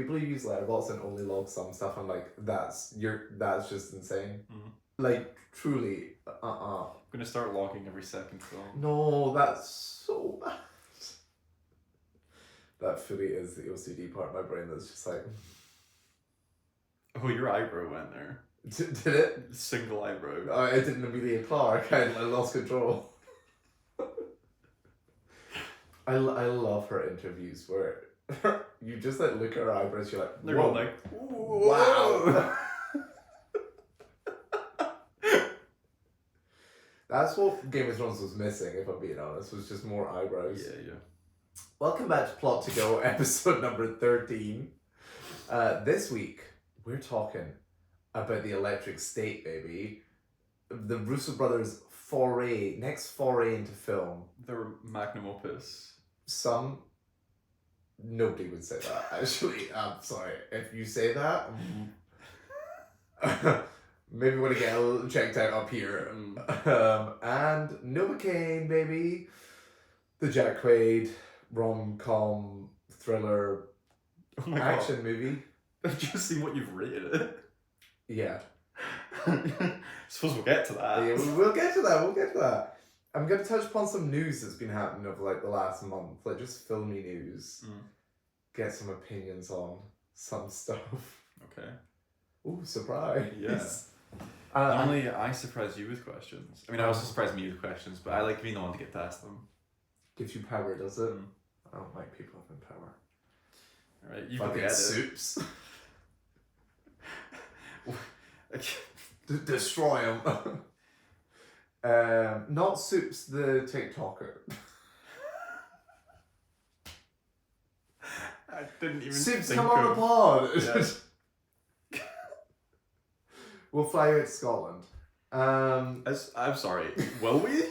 People who use Letterboxd and only log some stuff, I'm like, that's just insane. Like, truly, I'm gonna start logging every second film. No, that's so bad. That fully is the OCD part of my brain that's just like... Oh, your eyebrow went there. Did it? Single eyebrow. Oh, I didn't Amelia Clark. I lost control. I love her interviews where you just like look at her eyebrows, you're like, they're going like, wow. That's what Game of Thrones was missing, if I'm being honest, was just more eyebrows. Yeah. Welcome back to Plot to Go, episode number 13. This week, we're talking about the Electric State, baby. The Russo Brothers' next foray into film. Their magnum opus. Nobody would say that, actually. I'm sorry. If you say that, maybe want to get a little checked out up here. And Novocaine, baby. The Jack Quaid rom-com thriller action movie. I've just seen what you've rated it. Yeah. Suppose we'll get to that. Yeah, we'll get to that. I'm going to touch upon some news that's been happening over like the last month, like just filmy news. Get some opinions on some stuff. Okay. Ooh, surprise. Yes. Normally I surprise you with questions. I mean, I also surprise me with questions, but I like being the one to get to ask them. Gives you power, does it? I don't like people having power. Alright, you fucking get soups. it. Destroy them. Not Soups the TikToker. I didn't even Soups, think come on the pod. Yeah. We'll fly you out to Scotland. I'm sorry. Will we?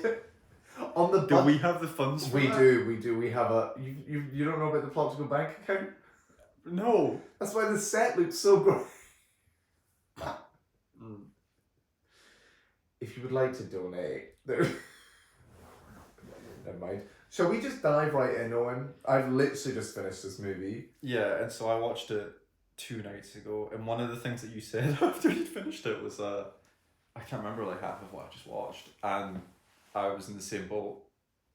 On the do we have the funds for that? We do. We have a... You don't know about the Plot to Go bank account? No. That's why the set looks so great. If you would like to donate... Never mind. Shall we just dive right in, Owen? I've literally just finished this movie. Yeah, and so I watched it 2 nights ago, and one of the things that you said after you finished it was, I can't remember like half of what I just watched, and I was in the same boat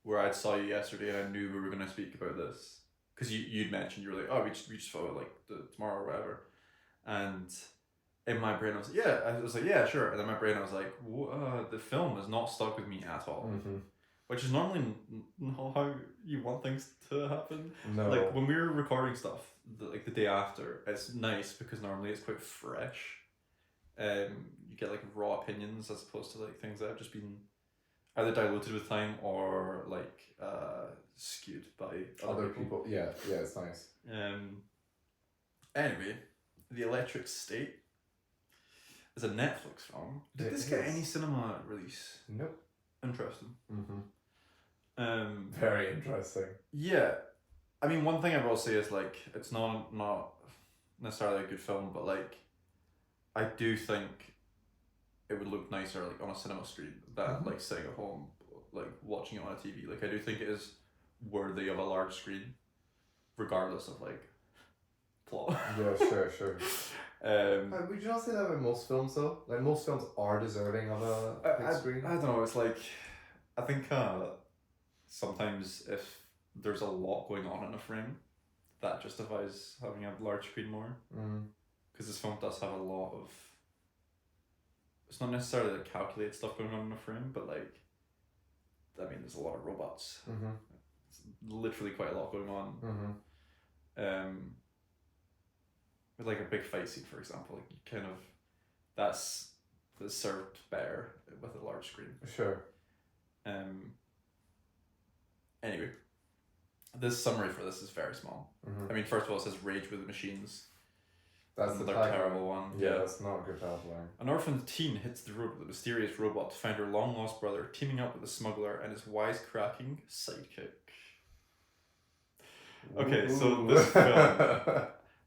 where I saw you yesterday and I knew we were going to speak about this. Because you'd mentioned, you were like, oh, we just thought like tomorrow or whatever. And in my brain, I was like, yeah, sure. And then my brain, I was like, the film has not stuck with me at all. Mm-hmm. Which is normally not how you want things to happen. No. Like when we were recording stuff, the day after, it's nice because normally it's quite fresh. You get like raw opinions as opposed to like things that have just been either diluted with time or like skewed by other people. Yeah, it's nice. Anyway, The Electric State is a Netflix film. Did this get any cinema release? Nope. Interesting. Very interesting. Yeah, I mean, one thing I will say is like it's not necessarily a good film, but like I do think it would look nicer like on a cinema screen than like sitting at home like watching it on a TV. Like I do think it is worthy of a large screen, regardless of like plot. Yeah, sure. Would you not say that about most films though? Like most films are deserving of a big screen. I don't know. It's like I think sometimes if there's a lot going on in a frame, that justifies having a large screen more. Because this film does have a lot of. It's not necessarily like calculated stuff going on in a frame, but like, I mean, there's a lot of robots. It's literally quite a lot going on. With like a big fight scene, for example, like you kind of, that's served better with a large screen. Sure. Anyway, this summary for this is very small. I mean, first of all, it says "Rage with the Machines." That's the terrible one. Yeah, that's not a good tagline. An orphaned teen hits the road with a mysterious robot to find her long-lost brother, teaming up with a smuggler and his wisecracking sidekick. Okay, so this film,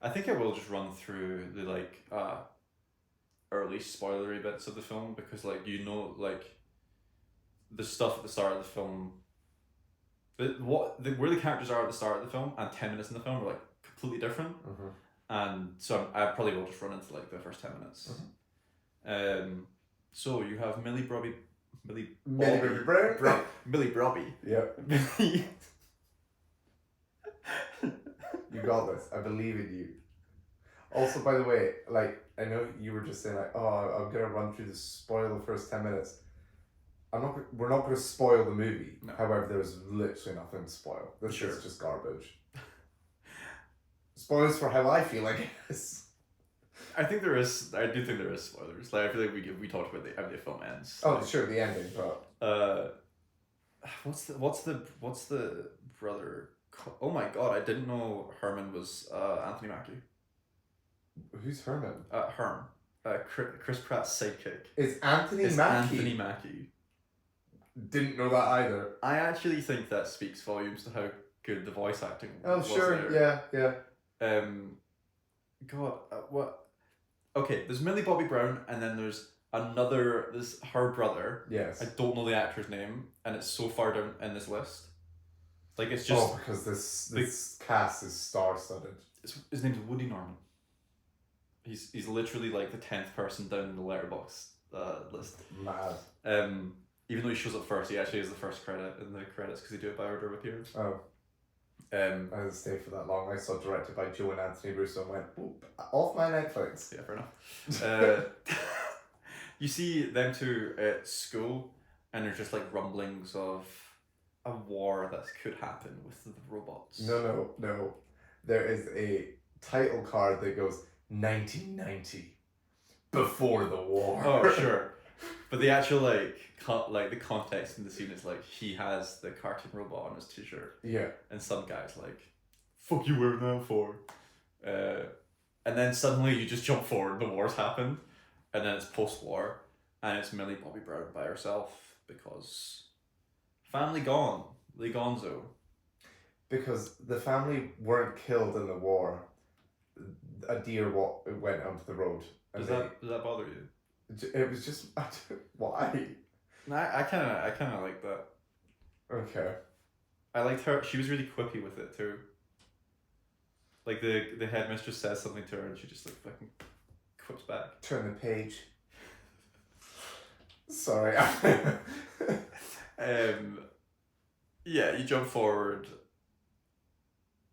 I think I will just run through the like early spoilery bits of the film because like like the stuff at the start of the film, where the characters are at the start of the film and 10 minutes in the film are like completely different. And so I probably will just run into like the first 10 minutes. So you have Millie Bobby Brown. Millie Bobby. Yep. Millie. You got this. I believe in you. Also, by the way, like, I know you were just saying like, oh, I'm gonna run through spoil the first 10 minutes. We're not gonna spoil the movie. No. However, there's literally nothing to spoil. This is just garbage. Spoilers for how I feel, I guess. I do think there is spoilers. Like I feel like we talked about how the film ends. Oh, sure, the ending, but what's the brother? Oh my god, I didn't know Herman was Anthony Mackie. Who's Herman? Herm. Chris Pratt's sidekick. It's Anthony Mackie. Anthony Mackie. Didn't know that either. I actually think that speaks volumes to how good the voice acting was. Oh sure, there. Yeah. God, what? Okay, there's Millie Bobby Brown, and then there's her brother. Yes. I don't know the actor's name, and it's so far down in this list. Like it's just. Oh, because this cast is star-studded. His name's Woody Norman. He's literally like the 10th person down in the letterbox list. Mad. Even though he shows up first, he actually is the first credit in the credits because they do it by order of appearance. Oh. I didn't stay for that long. I saw directed by Joe and Anthony Russo and went, oop, off my Netflix. Yeah, fair enough. You see them two at school, and there's just like rumblings of a war that could happen with the robots. No. There is a title card that goes 1990, before the war. Oh, sure. But the actual the context in the scene is like he has the cartoon robot on his t-shirt. Yeah. And some guy's like, "Fuck you wearing that for?" And then suddenly you just jump forward. The war's happened, and then it's post-war, and it's Millie Bobby Brown by herself because family gone, Lee Gonzo. Because the family weren't killed in the war. A deer went onto the road. Does that bother you? It was just why? I kind of like that. Okay. I liked her. She was really quippy with it too. Like the headmistress says something to her, and she just like fucking quips back. Turn the page. Sorry. Yeah, you jump forward.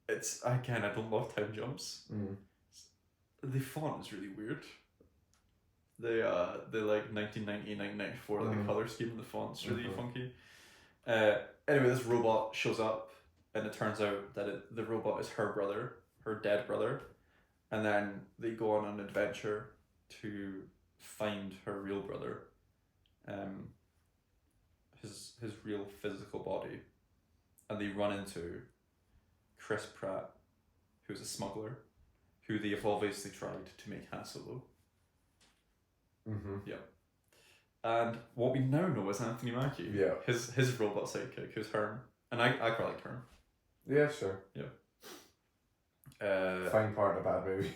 I don't love time jumps. The font is really weird. They like 1990, 1994, like the color scheme of the font's really funky. Anyway, this robot shows up, and it turns out that the robot is her brother, her dead brother, and then they go on an adventure to find her real brother, his real physical body, and they run into Chris Pratt, who's a smuggler, who they have obviously tried to make Han Solo. Yeah. And what we now know is Anthony Mackie. Yeah. His robot sidekick, who's Herm. And I quite liked Herm. Yeah, sure. Yeah. Fine part in a bad movie.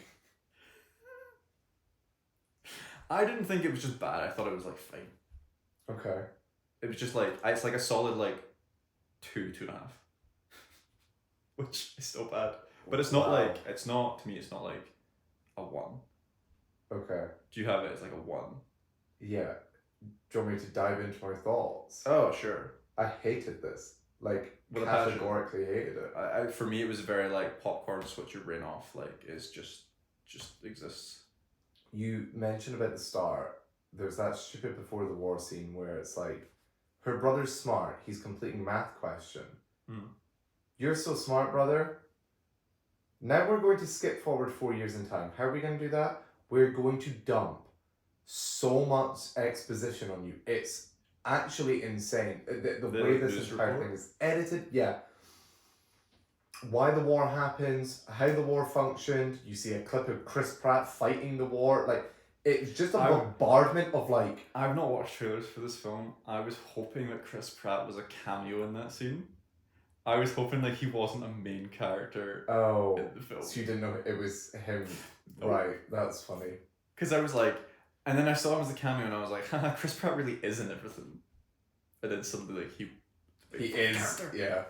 I didn't think it was just bad. I thought it was like fine. Okay. It was just like it's like a solid like 2.5, which is still bad. But it's not like to me. It's not like a 1. Okay. Do you have it as like a 1? Yeah. Do you want me to dive into my thoughts? Oh sure. I hated this. Like, with categorically hated it. For me, it was very like popcorn. Switch your brain off. Like it's just exists. You mentioned about the start. There's that stupid before the war scene where it's like, her brother's smart. He's completing math question. You're so smart, brother. Now we're going to skip forward 4 years in time. How are we going to do that? We're going to dump so much exposition on you. It's actually insane. The way this entire thing is edited, yeah. Why the war happens, how the war functioned. You see a clip of Chris Pratt fighting the war. Like, it's just a bombardment of like... I've not watched trailers for this film. I was hoping that Chris Pratt was a cameo in that scene. I was hoping like he wasn't a main character in the film. So you didn't know it was him. Right, that's funny. Because I was like, and then I saw him as a cameo and I was like, haha, Chris Pratt really is in everything. And then suddenly like he is, character. Yeah.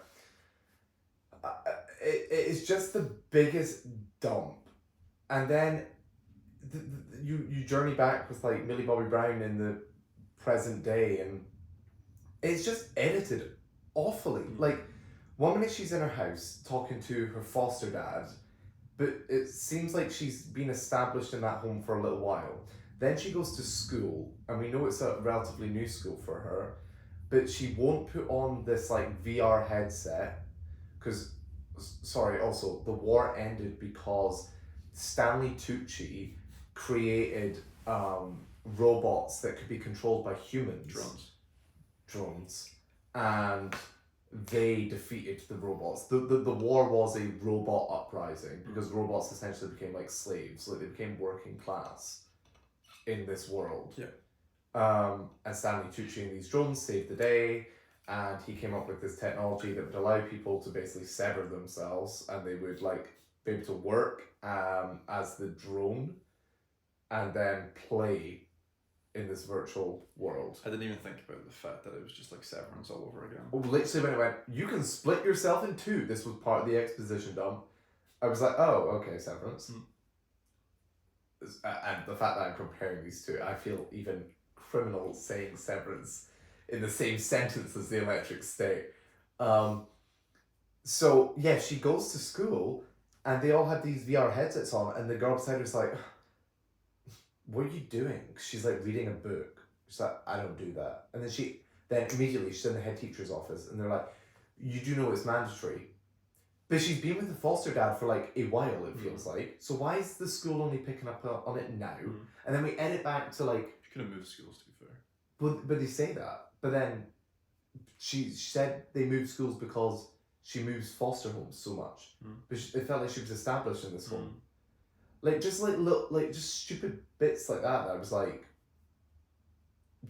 It's just the biggest dump And then you journey back with like Millie Bobby Brown in the present day, and it's just edited awfully. Like, one minute she's in her house talking to her foster dad, but it seems like she's been established in that home for a little while. Then she goes to school, and we know it's a relatively new school for her, but she won't put on this like VR headset because, sorry, also the war ended because Stanley Tucci created robots that could be controlled by humans. Drones. And they defeated the robots. The war was a robot uprising because robots essentially became like slaves. Like, they became working class in this world. And Stanley Tucci and these drones saved the day, and he came up with this technology that would allow people to basically sever themselves, and they would like be able to work as the drone and then play in this virtual world. I didn't even think about the fact that it was just like Severance all over again. Literally, when it went, you can split yourself in two, this was part of the exposition dump, I was like, oh, okay, Severance. And the fact that I'm comparing these two, I feel even criminal saying Severance in the same sentence as the Electric State. So, yeah, she goes to school, and they all have these VR headsets on, and the girl beside her's like, what are you doing? She's like reading a book. She's like, I don't do that. And then immediately she's in the head teacher's office, and they're like, you do know it's mandatory. But she's been with the foster dad for like a while, it feels like. So why is the school only picking up on it now? And then we edit back to like... She could have moved schools, to be fair. But they say that. But then she said they moved schools because she moves foster homes so much. But it felt like she was established in this home. Like, just like look, like just stupid bits like that. I was like,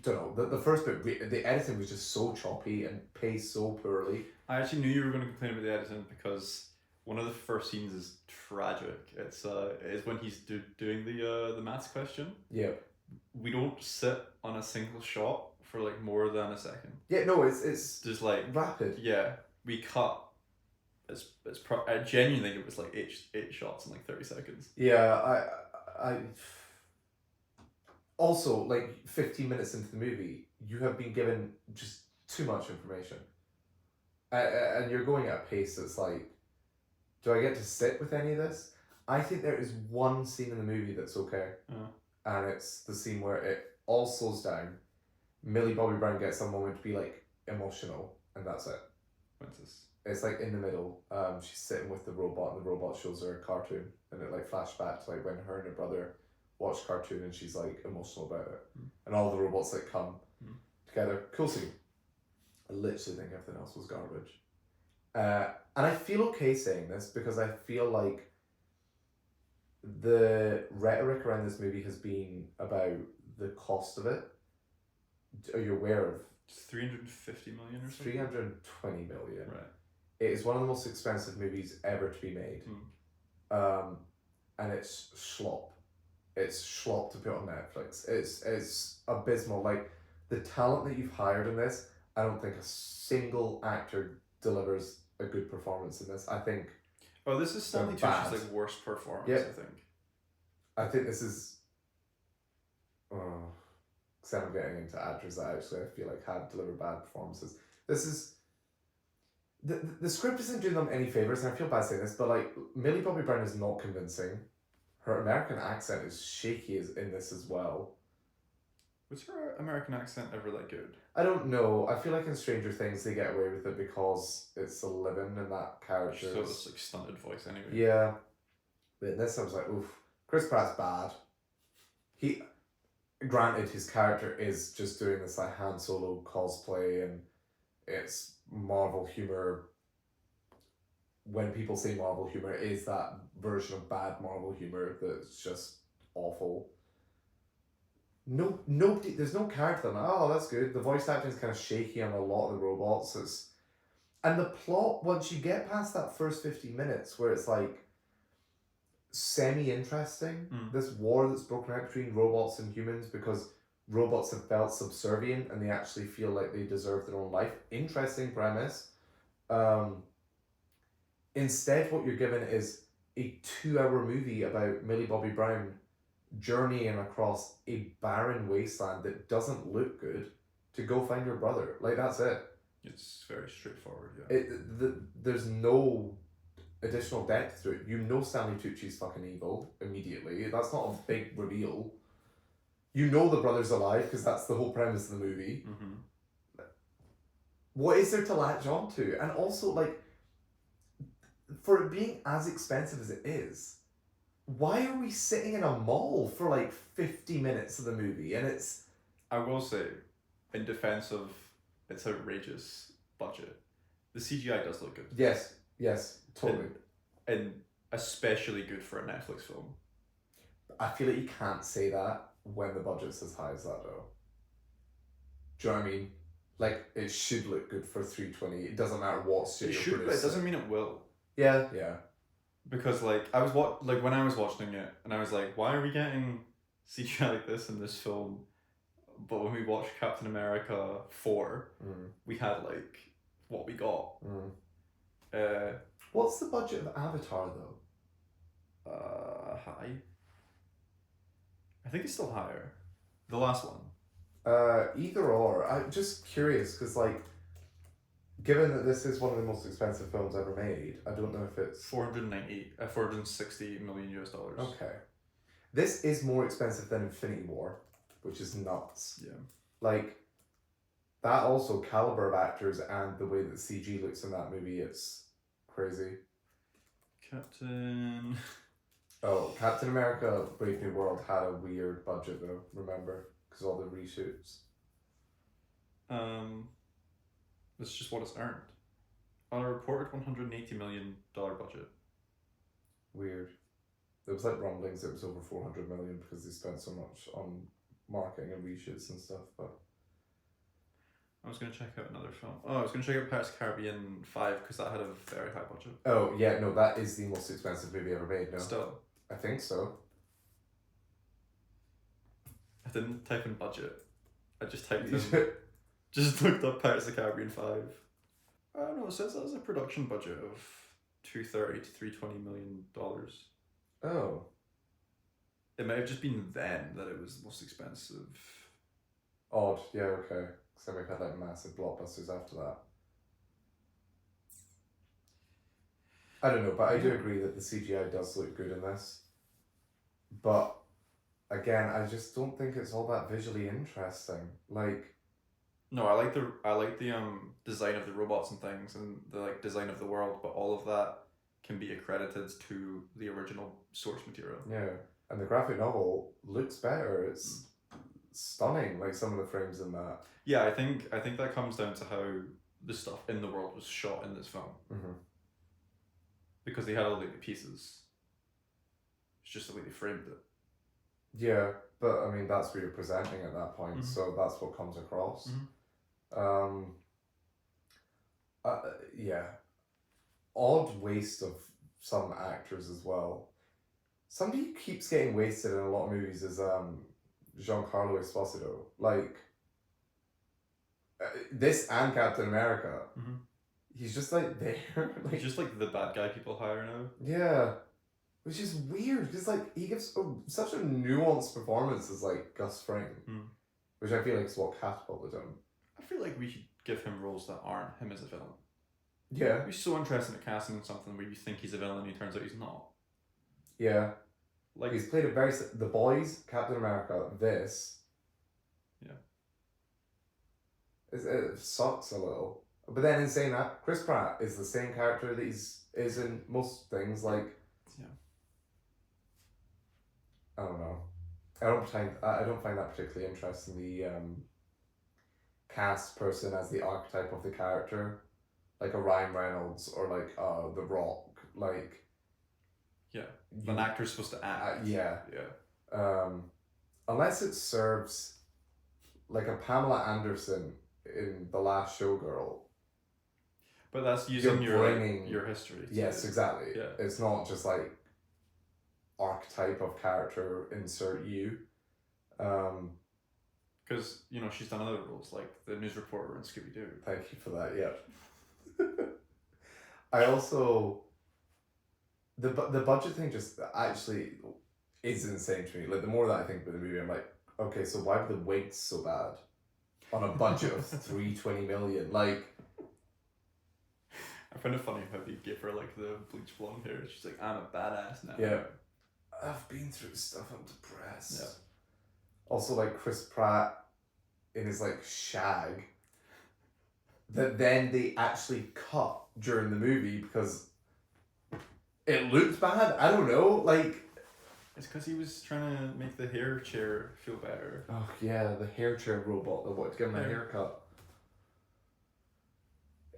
don't know. The first bit, the editing was just so choppy and paced so poorly. I actually knew you were going to complain about the editing because one of the first scenes is tragic. It's when he's doing the maths question. Yeah. We don't sit on a single shot for like more than a second. Yeah, no, it's just like rapid. Yeah, we cut. I genuinely think it was like eight shots in like 30 seconds. Yeah, I also, like 15 minutes into the movie, you have been given just too much information. And you're going at a pace that's like, do I get to sit with any of this? I think there is one scene in the movie that's okay. And it's the scene where it all slows down. Millie Bobby Brown gets a moment to be like emotional, and that's it. When's this? It's like in the middle. She's sitting with the robot, and the robot shows her a cartoon, and it like flashback to like when her and her brother watched cartoon, and she's like emotional about it, and all the robots like come together. Cool scene. I literally think everything else was garbage, and I feel okay saying this because I feel like the rhetoric around this movie has been about the cost of it. Are you aware of? 350 million or something? 320 million. Right. It is one of the most expensive movies ever to be made. And it's slop. It's slop to put on Netflix. It's abysmal. Like, the talent that you've hired in this, I don't think a single actor delivers a good performance in this. I think... Oh, this is Stanley Tucci's like worst performance, I think. I think this is... Oh... Because I'm getting into actors that actually I feel like have delivered bad performances. This is... The script isn't doing them any favours, and I feel bad saying this, but like, Millie Bobby Brown is not convincing. Her American accent is shaky in this as well. Was her American accent ever that good? I don't know. I feel like in Stranger Things they get away with it because it's a living and that character. So it's like stunted voice anyway. Yeah. But in this I was like, oof. Chris Pratt's bad. Granted, his character is just doing this like Han Solo cosplay, and it's Marvel humor. When people say Marvel humor, it is that version of bad Marvel humor that's just awful. Nobody, there's no character. I'm like, oh, that's good. The voice acting is kind of shaky on a lot of the robots. And the plot, once you get past that first 15 minutes where it's like semi-interesting, this war that's broken out between robots and humans because robots have felt subservient and they actually feel like they deserve their own life. Interesting premise. Instead, what you're given is a 2-hour movie about Millie Bobby Brown journeying across a barren wasteland that doesn't look good to go find your brother. Like, that's it. It's very straightforward, yeah. There's no additional depth to it. You know Stanley Tucci's fucking evil immediately. That's not a big reveal. You know the brother's alive because that's the whole premise of the movie. Mm-hmm. What is there to latch on to? And also, like, for it being as expensive as it is, why are we sitting in a mall for like 50 minutes of the movie? And it's... I will say, in defense of its outrageous budget, the CGI does look good. Yes, totally. And especially good for a Netflix film. I feel like you can't say that when the budget's as high as that, though. Do you know what I mean? Like, it should look good for 320. It doesn't matter what studio It should, but it doesn't mean it will. Yeah. Because when I was watching it, and I was like, why are we getting CGI like this in this film? But when we watched Captain America 4, we had like what we got. What's the budget of Avatar though? High. I think it's still higher. The last one. Either or. I'm just curious because, like, given that this is one of the most expensive films ever made, I don't know if it's $460 million US. Okay. This is more expensive than Infinity War, which is nuts. Yeah. Like, that also caliber of actors and the way that CG looks in that movie, it's crazy. Captain America Brave New World had a weird budget though, remember? Because all the reshoots. That's just what it's earned. On a reported $180 million budget. Weird. There was like rumblings it was over 400 million because they spent so much on marketing and reshoots and stuff, but... I was going to check out another film. I was going to check out Pirates of the Caribbean 5 because that had a very high budget. Oh, yeah, no, that is the most expensive movie ever made, no? Still. I think so. I didn't type in budget. I just typed in... just looked up Pirates of the Caribbean 5. I don't know, it says that was a production budget of $230 to $320 million. Oh. It might have just been then that it was the most expensive. Odd, yeah, okay. Because we've had like massive blockbusters after that. I don't know, but I do agree that the CGI does look good in this. But again, I just don't think it's all that visually interesting. Like, no, I like the design of the robots and things and the like design of the world, but all of that can be accredited to the original source material. Yeah, and the graphic novel looks better. It's stunning, like some of the frames in that. Yeah, I think that comes down to how the stuff in the world was shot in this film. Mm-hmm. Because they had all the pieces. It's just the way they framed it. Yeah, but I mean that's what you're presenting at that point, so that's what comes across. Yeah, odd waste of some actors as well. Somebody who keeps getting wasted in a lot of movies is Giancarlo Esposito. Like this and Captain America. He's just like there. Like, he's just like the bad guy people hire now. Yeah. Which is weird, because like he gives such a nuanced performance as like Gus Fring, which I feel like is what catapulted him. I feel like we should give him roles that aren't him as a villain. Yeah. We're so interested in casting in something where you think he's a villain and he turns out he's not. Yeah. Like he's played a very... The Boys, Captain America, this... Yeah. It sucks a little. But then in saying that, Chris Pratt is the same character that is in most things, like... Yeah. I don't know. I don't find that particularly interesting, the cast person as the archetype of the character. Like a Ryan Reynolds or like The Rock. Like... Yeah. An actor's supposed to act. Yeah. Yeah. Unless it serves like a Pamela Anderson in The Last Showgirl. But that's using your history. Yes, exactly. Yeah. It's not just like archetype of character, insert you. Because, she's done other roles, like the news reporter in Scooby-Doo. Thank you for that, yeah. I also the budget thing just actually is insane to me. Like, the more that I think about the movie, I'm like, okay, so why were the wigs so bad on a budget of 320 million? Like, I find it funny how they give her like the bleach blonde hair. She's like, I'm a badass now. yeah, I've been through stuff. I'm depressed. Yeah. Also, like Chris Pratt in his like shag that then they actually cut during the movie because it looked bad. I don't know, like. It's because he was trying to make the hair chair feel better. Oh yeah, the hair chair robot that wanted to give him a Yeah. haircut.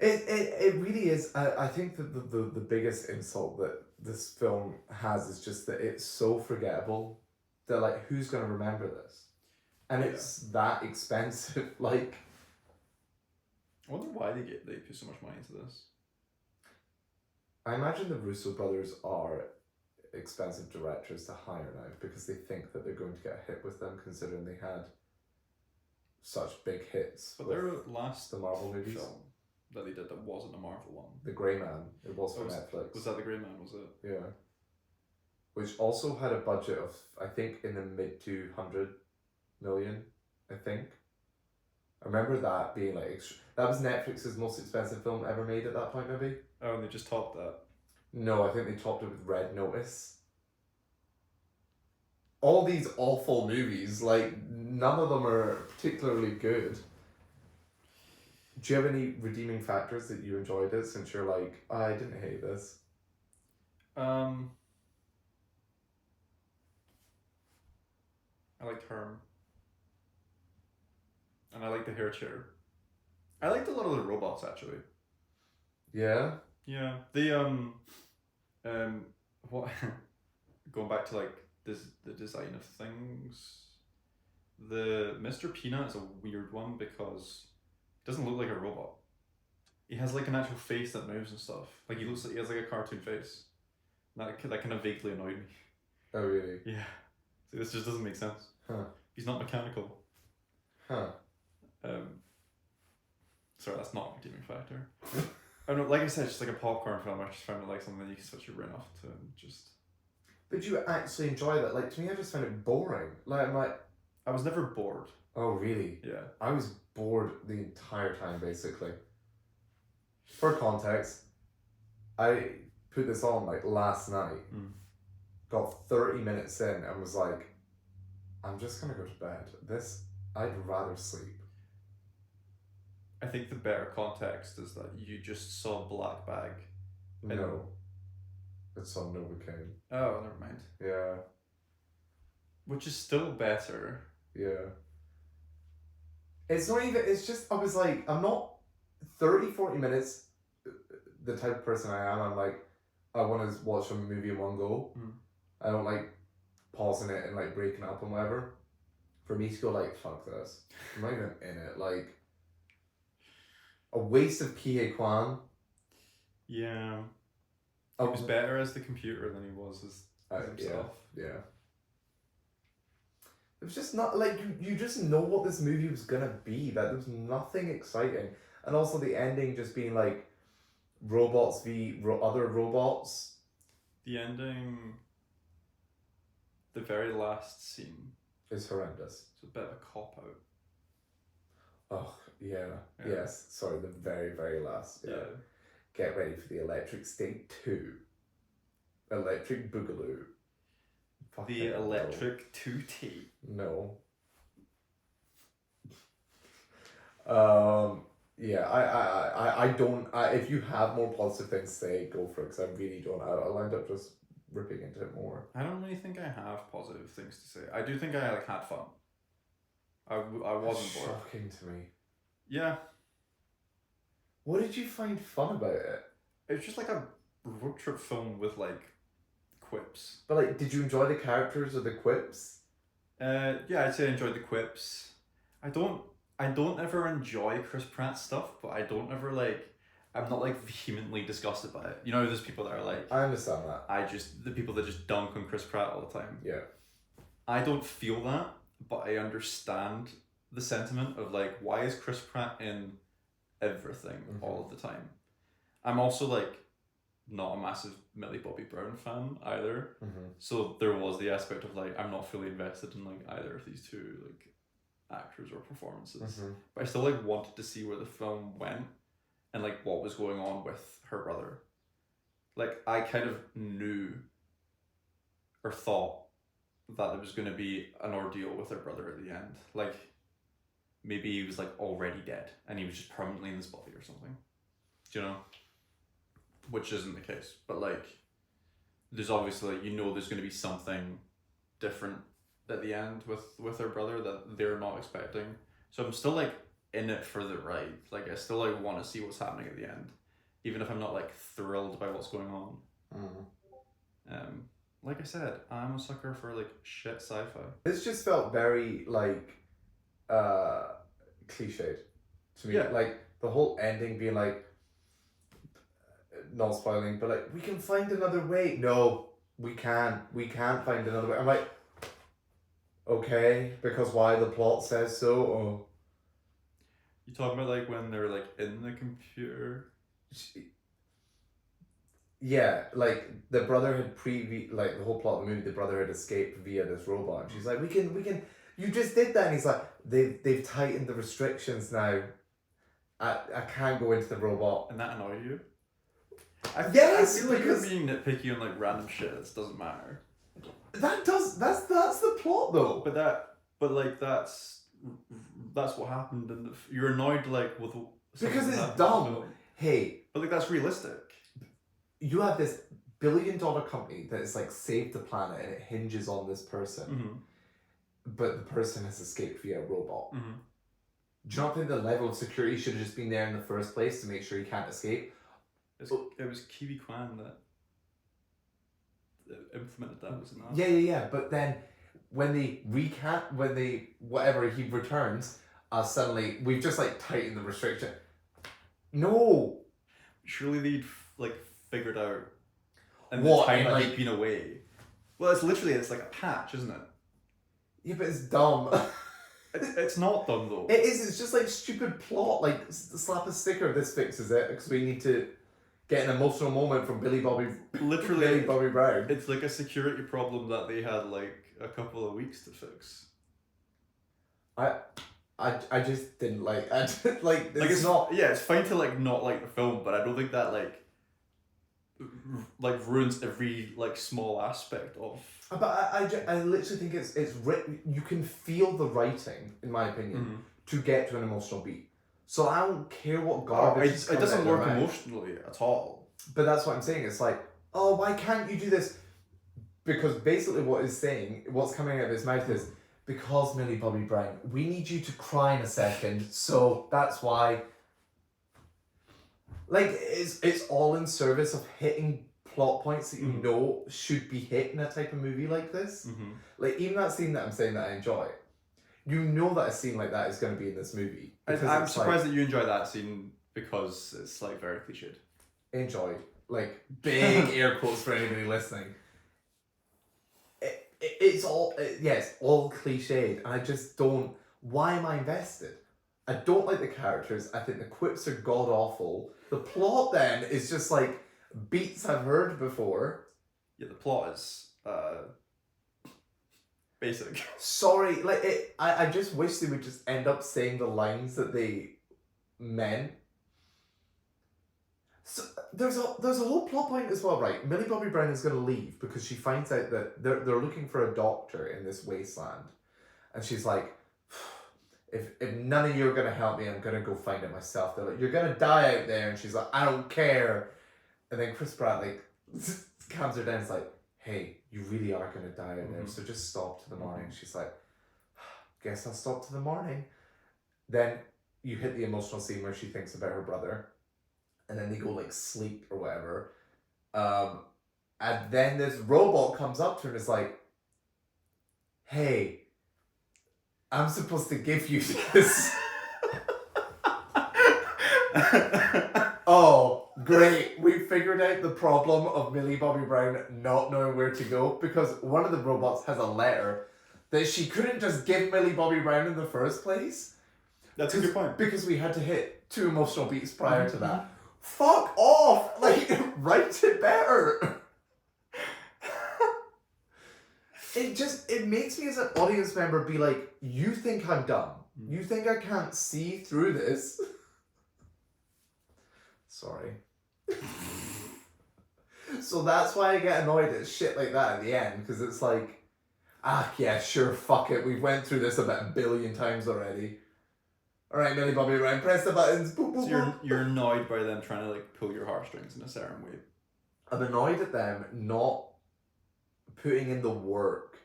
It really is. I think that the biggest insult that this film has is just that it's so forgettable that, like, who's gonna remember this? And it's that expensive. Like, I wonder why they put so much money into this. I imagine the Russo brothers are expensive directors to hire now because they think that they're going to get a hit with them, considering they had such big hits. But with their last the Marvel movies. film that they did that wasn't a Marvel one. The Grey Man. It was for Netflix. Was that The Grey Man, was it? Yeah. Which also had a budget of, I think, in the mid 200 million, I think. I remember that being like, that was Netflix's most expensive film ever made at that point, maybe? Oh, and they just topped that. No, I think they topped it with Red Notice. All these awful movies, like, none of them are particularly good. Do you have any redeeming factors that you enjoyed it since you're like, I didn't hate this? I liked Herm. And I liked the hair chair. I liked a lot of the robots, actually. Yeah? Yeah. They, what, going back to, like, the design of things, the Mr. Peanut is a weird one because he doesn't look like a robot. He has, like, an actual face that moves and stuff. Like, he looks like he has, like, a cartoon face. That kind of vaguely annoyed me. Oh, really? Yeah. See, this just doesn't make sense. Huh. He's not mechanical. Huh. Sorry, that's not a redeeming factor. I don't know, like I said, it's just like a popcorn film. I just found it like something that you can switch your brain off to and just... But you actually enjoy that? Like, to me, I just found it boring. Like, I'm like... I was never bored. Oh, really? Yeah. I was bored the entire time, basically. For context, I put this on, like, last night. Got 30 minutes in and was like, I'm just gonna go to bed. I'd rather sleep. I think the better context is that you just saw Black Bag. No. It's on Novocaine. Oh, never mind. Yeah. Which is still better. Yeah. It's not even, it's just, I was like, I'm not 30, 40 minutes, the type of person I am. I'm like, I want to watch a movie in one go. I don't like pausing it and like breaking up and whatever. For me to go like, fuck this. I'm not even in it. Like, a waste of Kie Kwan. Yeah. He was better as the computer than he was as himself. Yeah. It was just not, like, you just know what this movie was gonna be. That there was nothing exciting. And also the ending just being like, robots v other robots. The ending... The very last scene is horrendous. It's a bit of a cop-out. Oh, yeah. Yes. Sorry, the very, very last. Yeah. Get ready for the Electric State 2. Electric Boogaloo. The Electric 2T. No. Yeah, I don't... if you have more positive things to say, go for it, because I really don't. I lined up just ripping into it more. I don't really think I have positive things to say. I do think I like had fun. I wasn't bored. Shocking to me. Yeah. What did you find fun about it? It was just like a road trip film with like quips. But like, did you enjoy the characters or the quips? Yeah, I'd say I enjoyed the quips. I don't ever enjoy Chris Pratt's stuff, but I don't ever like... I'm not like vehemently disgusted by it. You know, there's people that are like... I understand that. The people that just dunk on Chris Pratt all the time. Yeah. I don't feel that, but I understand the sentiment of like, why is Chris Pratt in everything all of the time? I'm also like, not a massive Millie Bobby Brown fan either. Mm-hmm. So there was the aspect of like I'm not fully invested in like either of these two like actors or performances. Mm-hmm. But I still like wanted to see where the film went and like what was going on with her brother. Like I kind of knew or thought that there was going to be an ordeal with her brother at the end. Like maybe he was like already dead and he was just permanently in his body or something. Do you know? Which isn't the case. But like there's obviously there's going to be something different at the end with her brother that they're not expecting. So I'm still like in it for the ride. Like I still like want to see what's happening at the end, even if I'm not like thrilled by what's going on. Like I said, I'm a sucker for like shit sci-fi. This just felt very like cliched to me. Yeah. Like the whole ending being like, not spoiling, but like, we can find another way. No, we can't find another way. I'm like, okay, because why? The plot says so. Or You talking about like when they're like in the computer? yeah, like the brother had like the whole plot of the movie, the brother had escaped via this robot, and she's like, we can. You just did that, and he's like, they've tightened the restrictions now. I can't go into the robot. And that annoyed you? Yes, I feel like because you're being nitpicky on like random shit that doesn't matter. that's the plot though. But that's what happened, and you're annoyed like with Because it's something that happened in the dumb. film. Hey, But like that's realistic. you have this billion-dollar company that has like saved the planet, and it hinges on this person, Mm-hmm. but the person has escaped via a robot. Mm-hmm. Do you not think the level of security should have just been there in the first place to make sure he can't escape? It was Kiwi Kwan that implemented that, wasn't it? Yeah. But then when they whatever he returns, suddenly we've just like tightened the restriction. No. Surely they'd like figured out and What, the time and, that like- he'd been away. Well, it's like a patch, isn't it? Yeah, but it's dumb. It's not dumb though. It is. It's just like stupid plot. Like slap a sticker. This fixes it because we need to get an emotional moment from Billy Bobby Brown. It's like a security problem that they had like a couple of weeks to fix. I just didn't like. I didn't like. It's not. Yeah, it's fine to like not like the film, but I don't think that like ruins every like small aspect of. But I literally think it's written. You can feel the writing, in my opinion, to get to an emotional beat. So I don't care what garbage. It doesn't work emotionally at all. But that's what I'm saying. It's like, oh, why can't you do this? Because basically what's coming out of his mouth is, because Millie Bobby Brown, we need you to cry in a second, so that's why. Like, it's all in service of hitting plot points that you know should be hit in a type of movie like this. Mm-hmm. Like, even that scene that I'm saying that I enjoy, you know that a scene like that is going to be in this movie. I'm surprised that you enjoy that scene because it's like very cliched. Enjoyed. Like, big air quotes for anybody listening. It's all cliched, and I just don't. Why am I invested? I don't like the characters. I think the quips are god awful. The plot then is just like beats I've heard before. Yeah, the plot is basic. Sorry, like it. I just wish they would just end up saying the lines that they meant. So there's a whole plot point as well, right? Millie Bobby Brown is going to leave because she finds out that they're looking for a doctor in this wasteland, and she's like, if none of you are going to help me, I'm going to go find it myself. They're like, you're going to die out there, and she's like, I don't care. And then Chris Pratt like calms her down. It's like, hey, you really are going to die out there, so just stop to the morning. She's like, guess I'll stop to the morning. Then you hit the emotional scene where she thinks about her brother. And then they go like sleep or whatever. And then this robot comes up to her and is like, hey, I'm supposed to give you this. Oh, great. We figured out the problem of Millie Bobby Brown not knowing where to go, because one of the robots has a letter that she couldn't just give Millie Bobby Brown in the first place. That's a good point. Because we had to hit 2 emotional beats prior to that. fuck off! Like, write it better. It makes me as an audience member be like, you think I'm dumb? You think I can't see through this? Sorry. So that's why I get annoyed at shit like that at the end, because it's like, yeah, sure, fuck it, we've went through this about 1 billion times already. Alright, Millie Bobby Brown, press the buttons, boop, boop, So you're annoyed by them trying to like pull your heartstrings in a certain way. I'm annoyed at them not putting in the work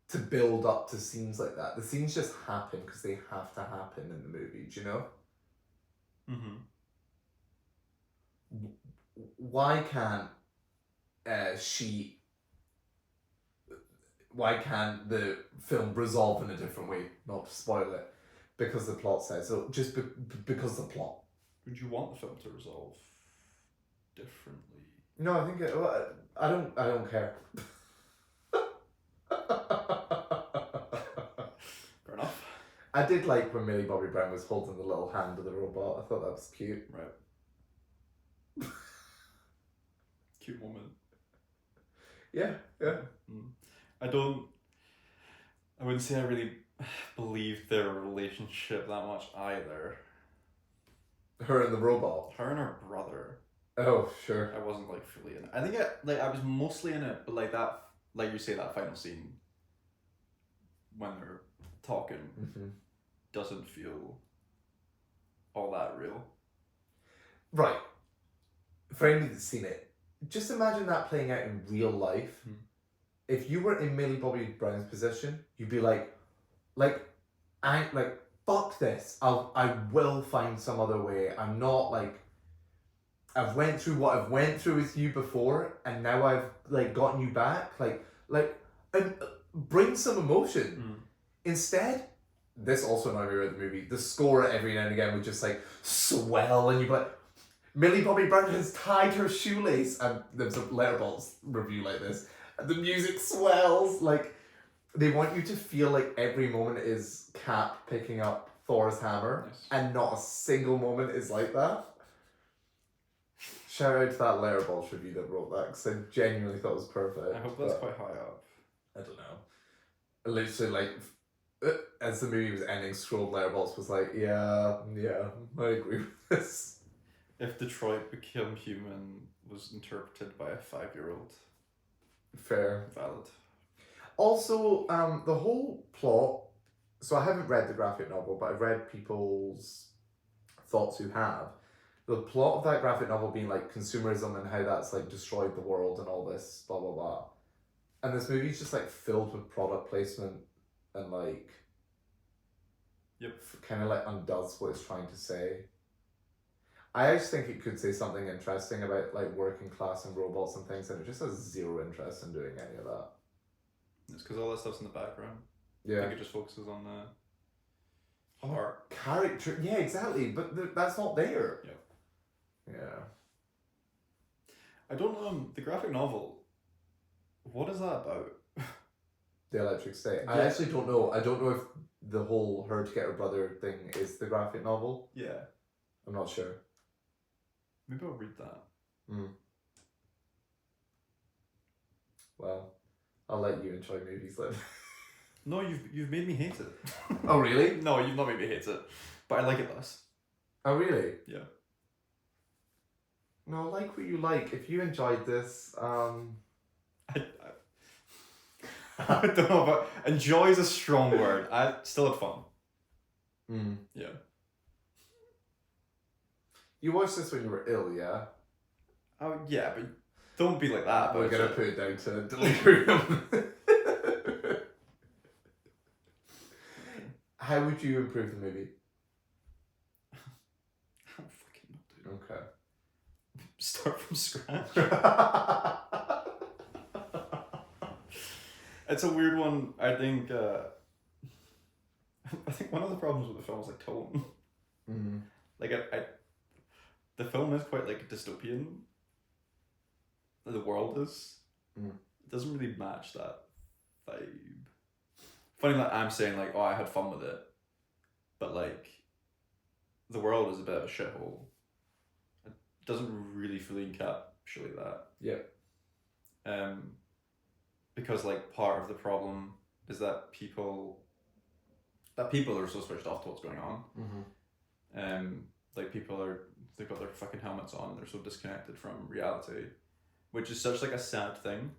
to build up to scenes like that. The scenes just happen because they have to happen in the movie, do you know? Mm-hmm. Why can't the film resolve in a different way? Not to spoil it, because the plot says so. Just because the plot. Would you want the film to resolve differently? No, I think I don't care. Fair enough. I did like when Millie Bobby Brown was holding the little hand of the robot. I thought that was cute. Right. Cute moment. Yeah. I wouldn't say I really believed their relationship that much either. Her and the robot. Her and her brother. Oh, sure. I wasn't like fully in it. I think I was mostly in it, but like that, like you say, that final scene when they're talking doesn't feel all that real. Right. For anybody that's seen it, just imagine that playing out in real life. If you were in Millie Bobby Brown's position, you'd be like, fuck this. I will find some other way. I'm not like, I've went through what I've went through with you before, and now I've like gotten you back. And bring some emotion. Instead, this also annoyed me about the movie. The score every now and again would just like swell, and you'd be like, Millie Bobby Brown has tied her shoelace, and there's a Letterboxd review like this. The music swells, like they want you to feel like every moment is Cap picking up Thor's hammer, Yes. and not a single moment is like that. Shout out to that Letterboxd review that wrote that, because I genuinely thought it was perfect. I hope that's quite high up. I don't know. Literally, like, as the movie was ending, scrolled Letterboxd was like, yeah, I agree with this. If Detroit Become Human was interpreted by a 5-year-old. Fair. Valid. Also, the whole plot, so I haven't read the graphic novel, but I've read people's thoughts who have. The plot of that graphic novel being like consumerism and how that's like destroyed the world and all this, blah, blah, blah. And this movie's just like filled with product placement and like, kind of like undoes what it's trying to say. I actually think it could say something interesting about like working class and robots and things, and it just has zero interest in doing any of that. It's because all that stuff's in the background. I Yeah. think it just focuses on the heart. Character, yeah, exactly, but that's not there. Yeah. I don't know, the graphic novel, what is that about? The Electric State. I Yeah. actually don't know. I don't know if the whole her to get her brother thing is the graphic novel. Yeah. I'm not sure. Maybe I'll read that. Well, I'll let you enjoy movies then. No, you've made me hate it. Oh, really? No, you've not made me hate it. But I like it less. Oh, really? Yeah. No, like what you like. If you enjoyed this, I don't know, but enjoy is a strong word. I still had fun. Yeah. You watched this when you were ill, yeah? Oh, yeah, but don't be like that. We're But gonna put it down to delirium. How would you improve the movie? I don't fucking know, dude. Okay. Start from scratch. It's a weird one. I think one of the problems with the film is like tone. Like the film is quite like dystopian. The world is. It doesn't really match that vibe. Funny that I'm saying like, oh, I had fun with it, but like, the world is a bit of a shithole. doesn't really fully encapsulate that. Yeah. Because like part of the problem is that people are so switched off to what's going on. Like they've got their fucking helmets on and they're so disconnected from reality, which is such like a sad thing.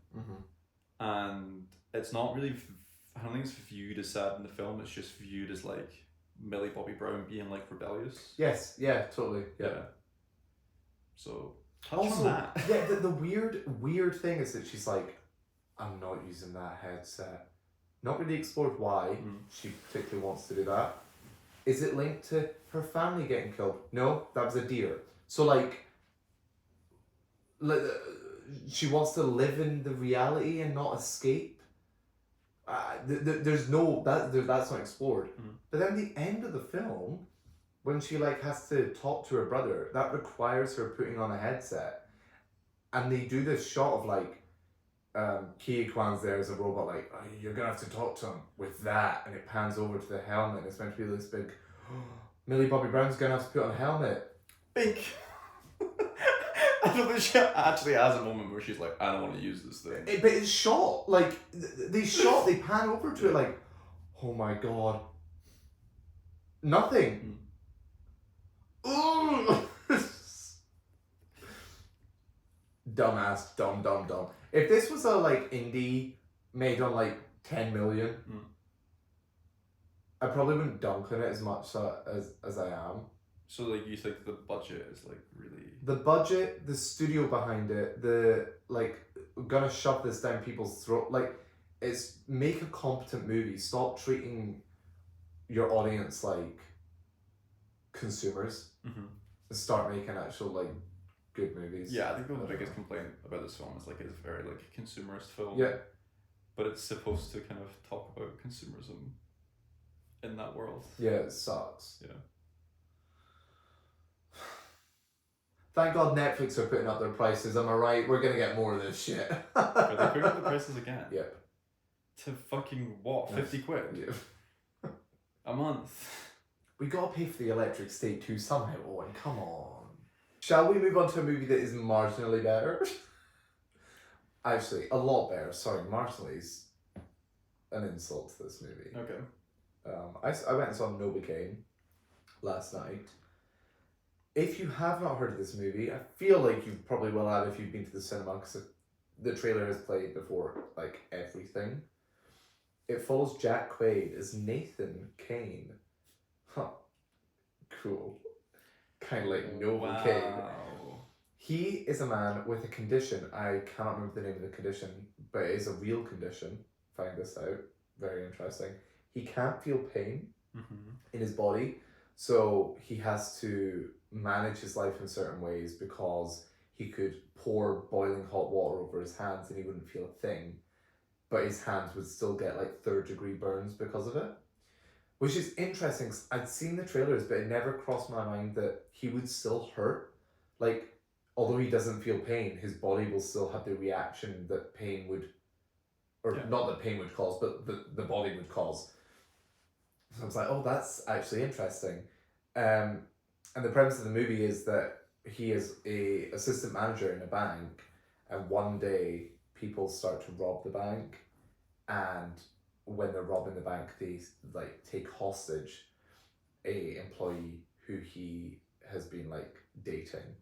And it's not really, I don't think it's viewed as sad in the film, it's just viewed as like Millie Bobby Brown being like rebellious. Yes, yeah, totally. Yeah. So also, yeah, the weird thing is that she's like, I'm not using that headset. Not really explored why she particularly wants to do that. Is it linked to her family getting killed? No, that was a deer. So like she wants to live in the reality and not escape. There's no that's not explored. But then the end of the film, when she like has to talk to her brother, that requires her putting on a headset, and they do this shot of like Ki Kwan's there as a robot, like, oh, you're gonna have to talk to him with that, and it pans over to the helmet, and it's meant to be this big, Millie Bobby Brown's gonna have to put on a helmet. Big. I don't think she actually has a moment where she's like, I don't want to use this thing. But it's shot, like, they pan over to it like, oh my god. Nothing. Dumbass, dumb. If this was a like indie made on like 10 million, I probably wouldn't dunk on it as much as I am. So like you think the budget is like really... The budget, the studio behind it, the like gonna shove this down people's throat, like it's make a competent movie. Stop treating your audience like consumers. And start making actual like good movies. Yeah, I think one of the biggest complaint about this film is like it's very like a consumerist film. Yeah. But it's supposed to kind of talk about consumerism in that world. Yeah, it sucks. Yeah. Thank God Netflix are putting up their prices, am I right? We're gonna get more of this shit. Are they putting up the prices again? Yep. To fucking what? 50 quid? Yeah. A month? We gotta pay for the electric state too somehow, Owen, come on. Shall we move on to a movie that is marginally better? Actually, a lot better. Sorry, marginally is an insult to this movie. Okay. I went and saw Novocaine last night. If you have not heard of this movie, I feel like you probably will have if you've been to the cinema, because the trailer has played before, like, everything. It follows Jack Quaid as Nathan Kane. Huh. Cool. Kind of like Novocaine. Wow. He is a man with a condition. I cannot remember the name of the condition, but it is a real condition. Find this out. Very interesting. He can't feel pain in his body, so he has to manage his life in certain ways, because he could pour boiling hot water over his hands and he wouldn't feel a thing, but his hands would still get like 3rd-degree burns because of it. Which is interesting, 'cause I'd seen the trailers, but it never crossed my mind that he would still hurt. Like, although he doesn't feel pain, his body will still have the reaction that pain would, or not that pain would cause, but the body would cause. So I was like, oh, that's actually interesting. And the premise of the movie is that he is a assistant manager in a bank, and one day people start to rob the bank, and when they're robbing the bank, they like take hostage a employee who he has been like dating,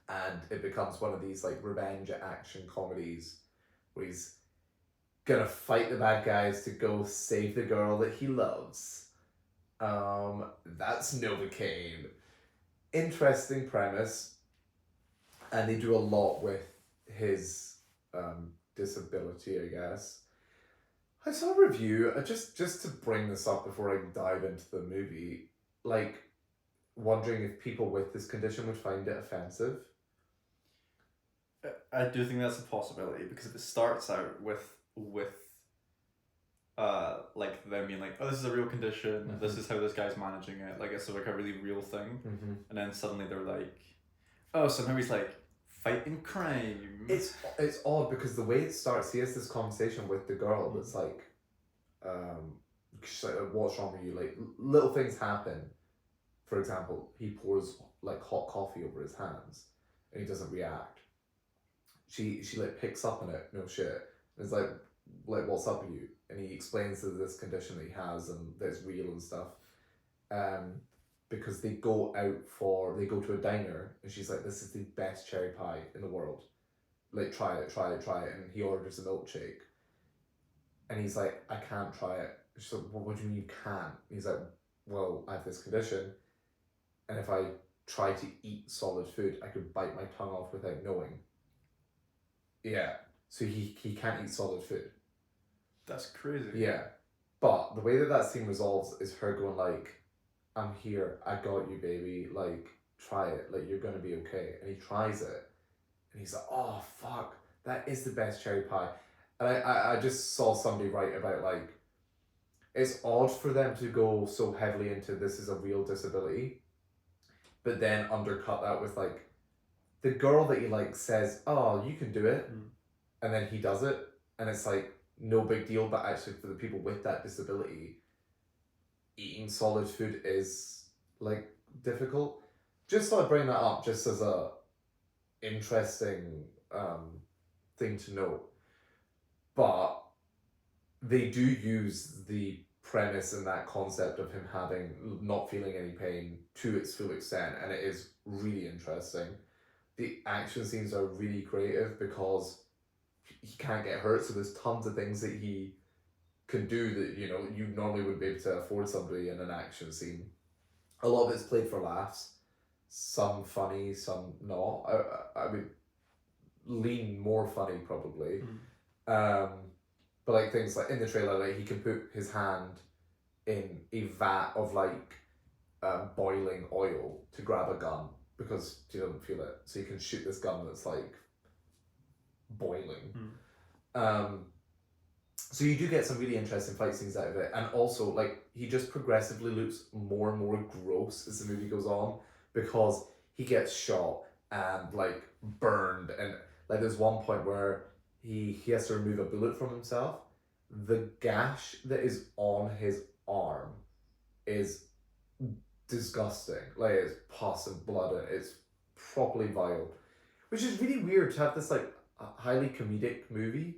and it becomes one of these like revenge action comedies where he's gonna fight the bad guys to go save the girl that he loves. That's Novocaine. Interesting premise, and they do a lot with his disability, I guess. I saw a review, just to bring this up before I dive into the movie, like, wondering if people with this condition would find it offensive. I do think that's a possibility, because if it starts out with like them being like, oh, this is a real condition, this is how this guy's managing it, like it's like a really real thing, and then suddenly they're like, oh, so now he's like fighting crime. It's odd, because the way it starts, he has this conversation with the girl that's like, she's like, what's wrong with you? Like, little things happen. For example, he pours like hot coffee over his hands, and he doesn't react. She like picks up on it, no shit. And it's like what's up with you? And he explains that this condition that he has and that it's real and stuff. Because they go to a diner, and she's like, this is the best cherry pie in the world. Like, try it. And he orders a milkshake. And he's like, I can't try it. She's like, well, what do you mean you can't? And he's like, well, I have this condition, and if I try to eat solid food, I could bite my tongue off without knowing. Yeah. So he can't eat solid food. That's crazy. Yeah. But the way that scene resolves is her going like, I'm here, I got you, baby, like, try it, like, you're gonna be okay. And he tries it, and he's like, oh, fuck, that is the best cherry pie. And I just saw somebody write about, like, it's odd for them to go so heavily into this is a real disability, but then undercut that with, like, the girl that he, like, says, oh, you can do it, and then he does it, and it's, like, no big deal, but actually for the people with that disability, eating solid food is, like, difficult. Just thought I'd bring that up just as a interesting thing to note. But they do use the premise and that concept of him not feeling any pain to its full extent, and it is really interesting. The action scenes are really creative because he can't get hurt, so there's tons of things that he can do that, you know, you normally wouldn't be able to afford somebody in an action scene. A lot of it's played for laughs, some funny, some not. I would lean more funny probably. But like things like in the trailer, like he can put his hand in a vat of like boiling oil to grab a gun because he doesn't feel it, so he can shoot this gun that's like boiling. So you do get some really interesting fight scenes out of it, and also like he just progressively looks more and more gross as the movie goes on because he gets shot and like burned, and like there's one point where he has to remove a bullet from himself. The gash that is on his arm is disgusting. Like it's pus and blood, and it's properly vile, which is really weird to have this like highly comedic movie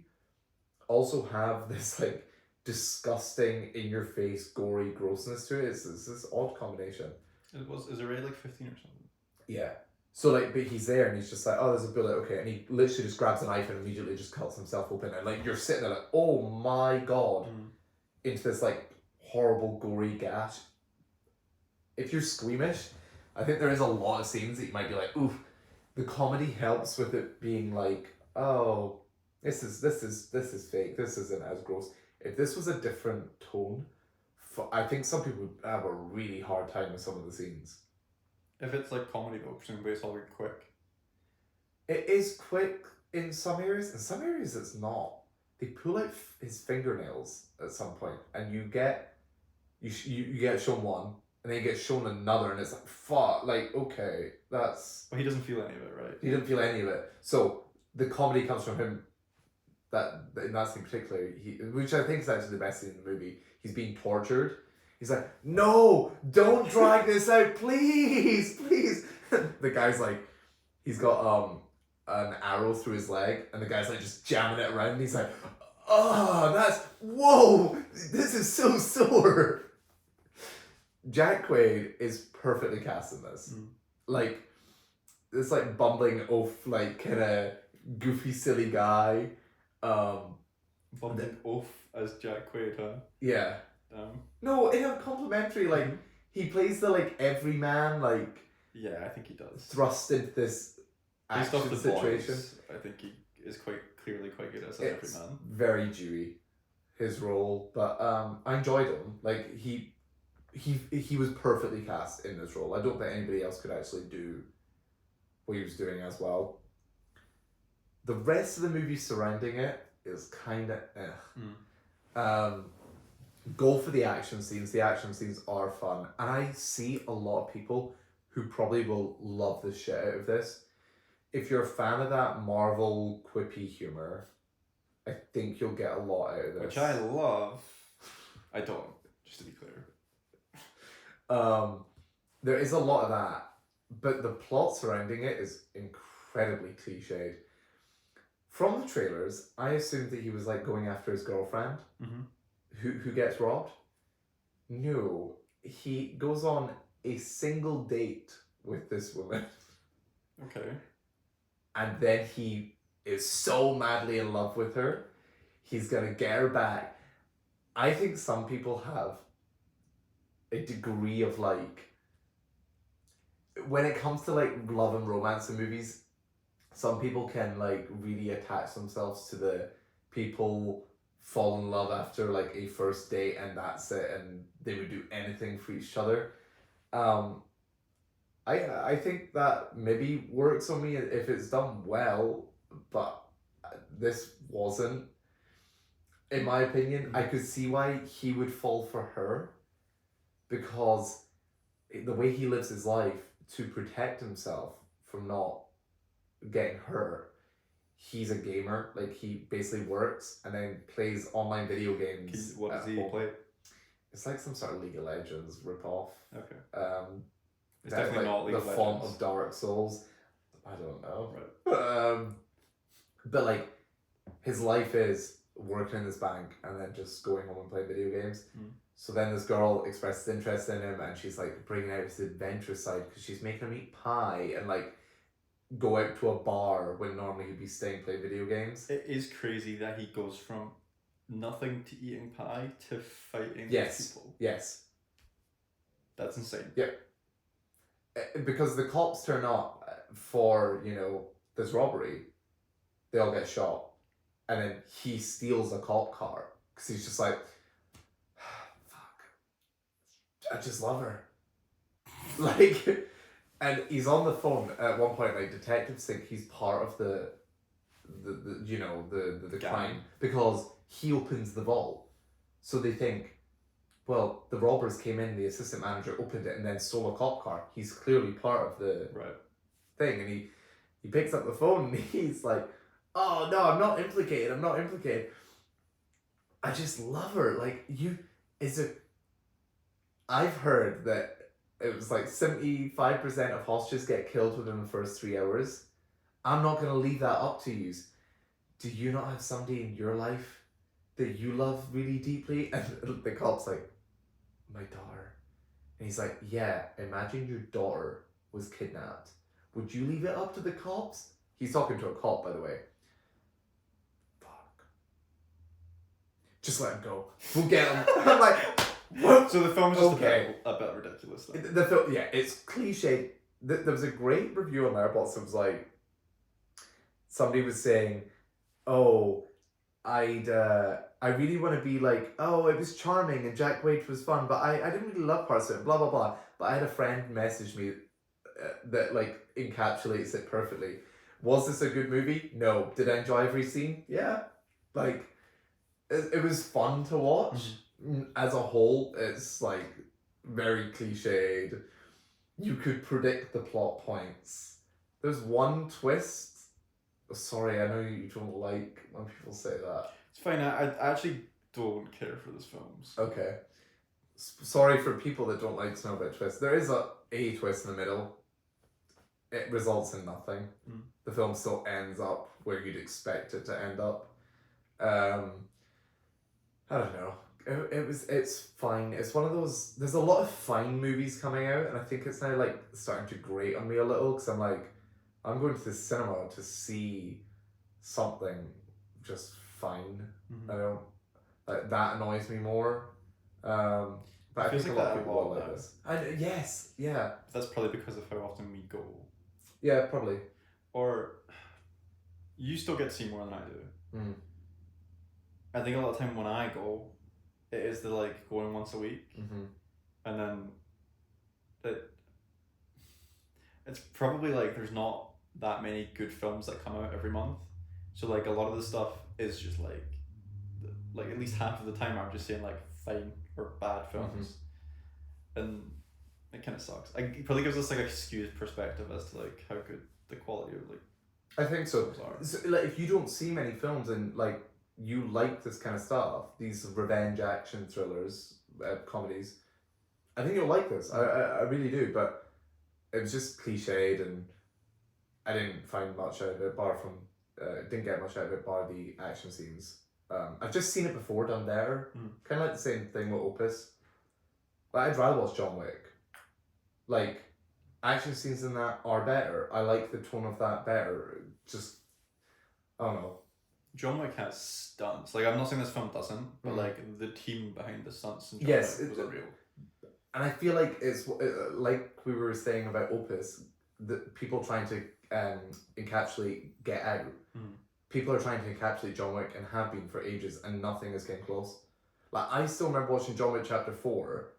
also have this like disgusting in your face gory grossness to it. It's this odd combination. Is it rated like 15 or something? Yeah. So like, but he's there and he's just like, oh, there's a bullet, okay, and he literally just grabs a knife and immediately just cuts himself open, and like you're sitting there like, oh my god, into this like horrible gory gash. If you're squeamish, I think there is a lot of scenes that you might be like, oof. The comedy helps with it being like, oh, this is fake. This isn't as gross. If this was a different tone, I think some people would have a really hard time with some of the scenes. If it's like comedy though, presumably it's all quick. It is quick in some areas. In some areas it's not. They pull out his fingernails at some point, and you get shown one, and then you get shown another, and it's like, fuck, like, okay, that's... But he doesn't feel any of it, right? He didn't feel any of it. So the comedy comes from him, that in that scene particularly, which I think is actually the best scene in the movie. He's being tortured. He's like, no, don't drag this out, please, please. The guy's like, he's got an arrow through his leg, and the guy's like just jamming it around, and he's like, oh, whoa, this is so sore. Jack Quaid is perfectly cast in this. Like, this like bumbling oaf, like kind of goofy, silly guy. Bumbling oaf as Jack Quaid, huh? Yeah. Damn. No, in a complimentary, like, he plays the like everyman, like... Yeah, I think he does. Thrust into this action situation. Boys, I think he is quite clearly quite good as an everyman. Very Dewey, his role, but I enjoyed him. Like, he was perfectly cast in this role. I don't think anybody else could actually do what he was doing as well. The rest of the movie surrounding it is kind of go for the action scenes. The action scenes are fun, and I see a lot of people who probably will love the shit out of this. If you're a fan of that Marvel quippy humor, I think you'll get a lot out of this. Which I love. I don't, just to be clear. There is a lot of that, but the plot surrounding it is incredibly cliched. From the trailers, I assumed that he was like going after his girlfriend, who gets robbed. No, he goes on a single date with this woman. Okay. And then he is so madly in love with her, he's gonna get her back. I think some people have a degree of like, when it comes to like love and romance in movies, some people can like really attach themselves to the people fall in love after like a first date and that's it, and they would do anything for each other. I think that maybe works on me if it's done well, but this wasn't. In my opinion, I could see why he would fall for her, because the way he lives his life to protect himself from not getting hurt. He's a gamer, like he basically works and then plays online video games. What does he play? It's like some sort of League of Legends ripoff. Okay. It's definitely like not League the of font Legends. of Dark Souls. I don't know. Right. But like his life is working in this bank and then just going home and playing video games. So then this girl expresses interest in him and she's like bringing out his adventure side because she's making him eat pie and like go out to a bar when normally he'd be staying playing video games. It is crazy that he goes from nothing to eating pie to fighting people. Yes. That's insane. Yeah. Because the cops turn up for, this robbery. They all get shot. And then he steals a cop car. Because he's just like, fuck. I just love her. Like, and he's on the phone at one point, like, detectives think he's part of the crime. Because he opens the vault. So they think, well, the robbers came in, the assistant manager opened it and then stole a cop car. He's clearly part of the thing. And he picks up the phone and he's like, oh, no, I'm not implicated. I just love her. Like, I've heard that it was like 75% of hostages get killed within the first 3 hours. I'm not going to leave that up to you. Do you not have somebody in your life that you love really deeply? And the cop's like, my daughter. And he's like, yeah, imagine your daughter was kidnapped. Would you leave it up to the cops? He's talking to a cop, by the way. Fuck. Just let him go. We'll get him. I'm like, what? So the film's just a bit ridiculous. The film, yeah, it's cliched. There was a great review on Letterboxd. It was like, somebody was saying, oh, I really want to be like, oh, it was charming and Jack Quaid was fun, but I didn't really love parts of it, blah, blah, blah. But I had a friend message me that like encapsulates it perfectly. Was this a good movie? No. Did I enjoy every scene? Yeah. Like, it was fun to watch. As a whole, it's like very cliched. You could predict the plot points. There's one twist. Sorry, I know you don't like when people say that. It's fine. I actually don't care for those films. Okay. Sorry for people that don't like to know about twists. There is a twist in the middle. It results in nothing. The film still ends up where you'd expect it to end up. I don't know. It's fine. It's one of those. There's a lot of fine movies coming out, and I think it's now like starting to grate on me a little because I'm like, I'm going to the cinema to see something just fine. I don't. That annoys me more. But I think a lot of people will like this. Yes, yeah. That's probably because of how often we go. Yeah, probably. Or you still get to see more than I do. I think a lot of time when I go, it is the like going once a week, and then it's probably like there's not that many good films that come out every month, so like a lot of the stuff is just like at least half of the time I'm just saying like fine or bad films, and it kind of sucks. It probably gives us like a skewed perspective as to like how good the quality of like I think so. films are. So, like if you don't see many films and like you like this kind of stuff, these revenge action thrillers, comedies, I think you'll like this. I really do. But it was just cliched, and I didn't find much out of it, didn't get much out of it bar the action scenes. I've just seen it before done better. Kind of like the same thing with Opus. Like, I'd rather watch John Wick. Like, action scenes in that are better. I like the tone of that better. Just, I don't know. John Wick has stunts. Like, I'm not saying this film doesn't, but like the team behind the stunts in John Yes, Wick was unreal. And I feel like it's like we were saying about Opus, the people trying to encapsulate Get Out. People are trying to encapsulate John Wick and have been for ages, and nothing is getting close. Like, I still remember watching John Wick Chapter 4,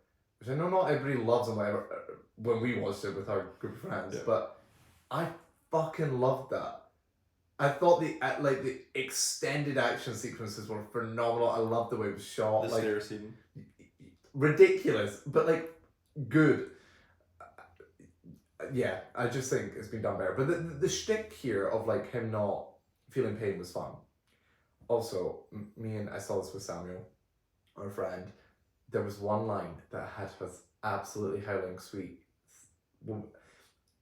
which I know not everybody loves and whatever, when we watched it with our group of friends, but I fucking loved that. I thought the extended action sequences were phenomenal. I loved the way it was shot. The stair scene. Ridiculous, but like good. Yeah, I just think it's been done better. But the shtick here of like him not feeling pain was fun. Also, I saw this with Samuel, our friend. There was one line that had us absolutely howling sweet.